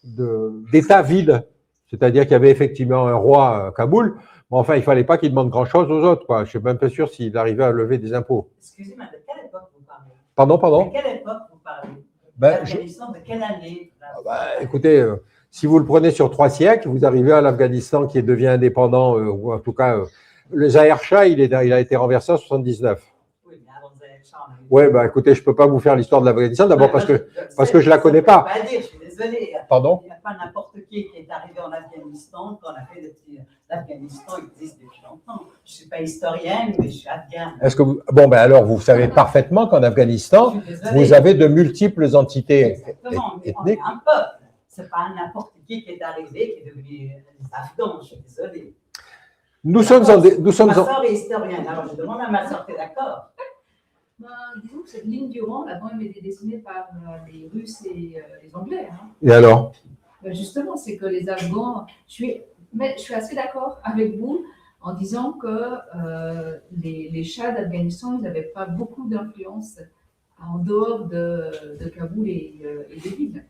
d'état vide. C'est-à-dire qu'il y avait effectivement un roi à Kaboul, mais enfin, il ne fallait pas qu'il demande grand-chose aux autres, quoi. Je ne suis même pas sûr s'il arrivait à lever des impôts. Excusez-moi, de quelle époque vous parlez? Pardon? De quelle époque vous parlez? Ben, L'Afghanistan, de quelle année? écoutez, si vous le prenez sur 3 siècles, vous arrivez à l'Afghanistan qui devient indépendant, ou en tout cas, le Zahir Shah, il a été renversé en 79. Oui, mais avant Zahir Shah, on a eu- Oui, ben, écoutez, je ne peux pas vous faire l'histoire de l'Afghanistan, d'abord parce que je ne la connais pas. Je vais pas dire, je suis désolée. Pardon? Il n'y a pas n'importe qui est arrivé en Afghanistan qu'on a fait depuis. L'Afghanistan existe depuis longtemps. Je ne suis pas historienne, mais je suis afghane. Est-ce que vous... Bon, ben alors, vous savez parfaitement qu'en Afghanistan, Je suis désolée. vous avez de multiples entités Exactement, mais on ethniques. est un peuple. Ce n'est pas n'importe qui est arrivé, qui est devenu les Afghans. Je suis désolée. Nous sommes en... Ma soeur est historienne, alors je demande à ma soeur, t'es d'accord? Ben, disons que cette ligne du Rang a quand même été dessinée par les Russes et les Anglais. Hein. Et alors? Ben, justement, c'est que les Afghans. Mais je suis assez d'accord avec vous en disant que les Shahs d'Afghanistan, ils n'avaient pas beaucoup d'influence en dehors de Kaboul et des villes.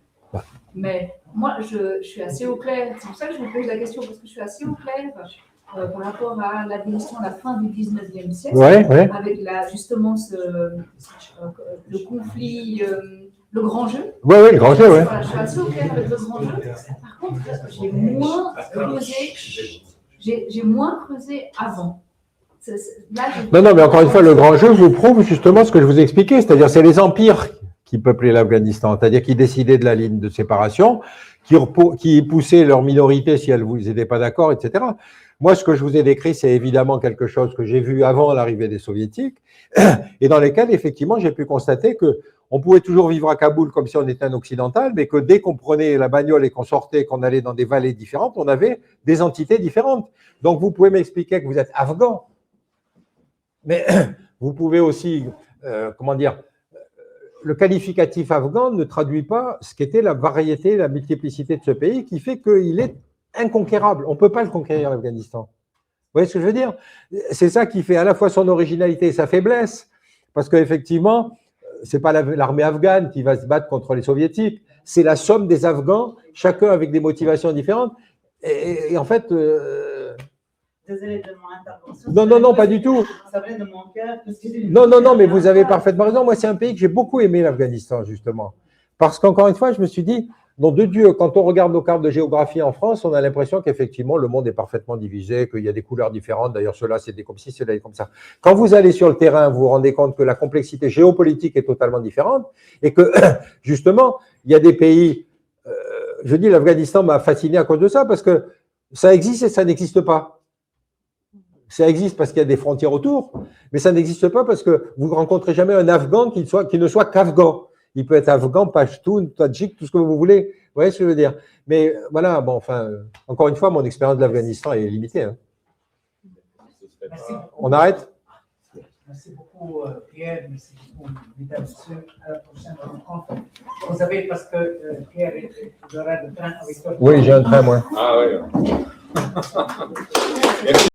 Mais moi, je suis assez au clair. C'est pour ça que je vous pose la question, parce que je suis assez au clair par rapport à l'Afghanistan à la fin du 19e siècle, avec justement le conflit, le grand jeu. Oui, le grand jeu, oui. Voilà, je suis assez au clair avec le grand jeu. Par contre, j'ai moins creusé avant. Non, mais encore une fois, le grand jeu vous prouve justement ce que je vous ai expliqué, c'est-à-dire c'est les empires qui peuplaient l'Afghanistan, c'est-à-dire qui décidaient de la ligne de séparation, qui poussaient leur minorité si elles ne vous étaient pas d'accord, etc. Moi, ce que je vous ai décrit, c'est évidemment quelque chose que j'ai vu avant l'arrivée des Soviétiques et dans lesquels, effectivement, j'ai pu constater qu'on pouvait toujours vivre à Kaboul comme si on était un occidental, mais que dès qu'on prenait la bagnole et qu'on sortait, qu'on allait dans des vallées différentes, on avait des entités différentes. Donc, vous pouvez m'expliquer que vous êtes afghan, mais vous pouvez aussi, le qualificatif afghan ne traduit pas ce qu'était la variété, la multiplicité de ce pays, qui fait qu'il est inconquérable. On ne peut pas le conquérir, l'Afghanistan. Vous voyez ce que je veux dire? C'est ça qui fait à la fois son originalité et sa faiblesse, parce qu'effectivement, ce n'est pas l'armée afghane qui va se battre contre les soviétiques, c'est la somme des Afghans, chacun avec des motivations différentes. Et en fait... Désolée de mon intervention. Non, pas du tout. Ça venait de mon cœur. Non, mais vous avez parfaitement raison. Moi, c'est un pays que j'ai beaucoup aimé, l'Afghanistan, justement. Parce qu'encore une fois, je me suis dit, nom de Dieu, quand on regarde nos cartes de géographie en France, on a l'impression qu'effectivement, le monde est parfaitement divisé, qu'il y a des couleurs différentes. D'ailleurs, ceux-là, c'est des comme ci, ceux-là, c'est comme ça. Quand vous allez sur le terrain, vous vous rendez compte que la complexité géopolitique est totalement différente et que, justement, il y a des pays... je dis, l'Afghanistan m'a fasciné à cause de ça, parce que ça existe et ça n'existe pas. Ça existe parce qu'il y a des frontières autour, mais ça n'existe pas parce que vous ne rencontrez jamais un Afghan qui ne soit qu'Afghan. Il peut être Afghan, Pashtun, Tadjik, tout ce que vous voulez. Vous voyez ce que je veux dire? Mais voilà, bon, enfin, encore une fois, mon expérience de l'Afghanistan est limitée. Hein. On arrête? Merci beaucoup, Pierre. Merci beaucoup, mesdames et messieurs. À la prochaine rencontre. Vous savez, parce que Pierre aura le train avec toi. Oui, j'ai un train, moi. Ah oui. Merci.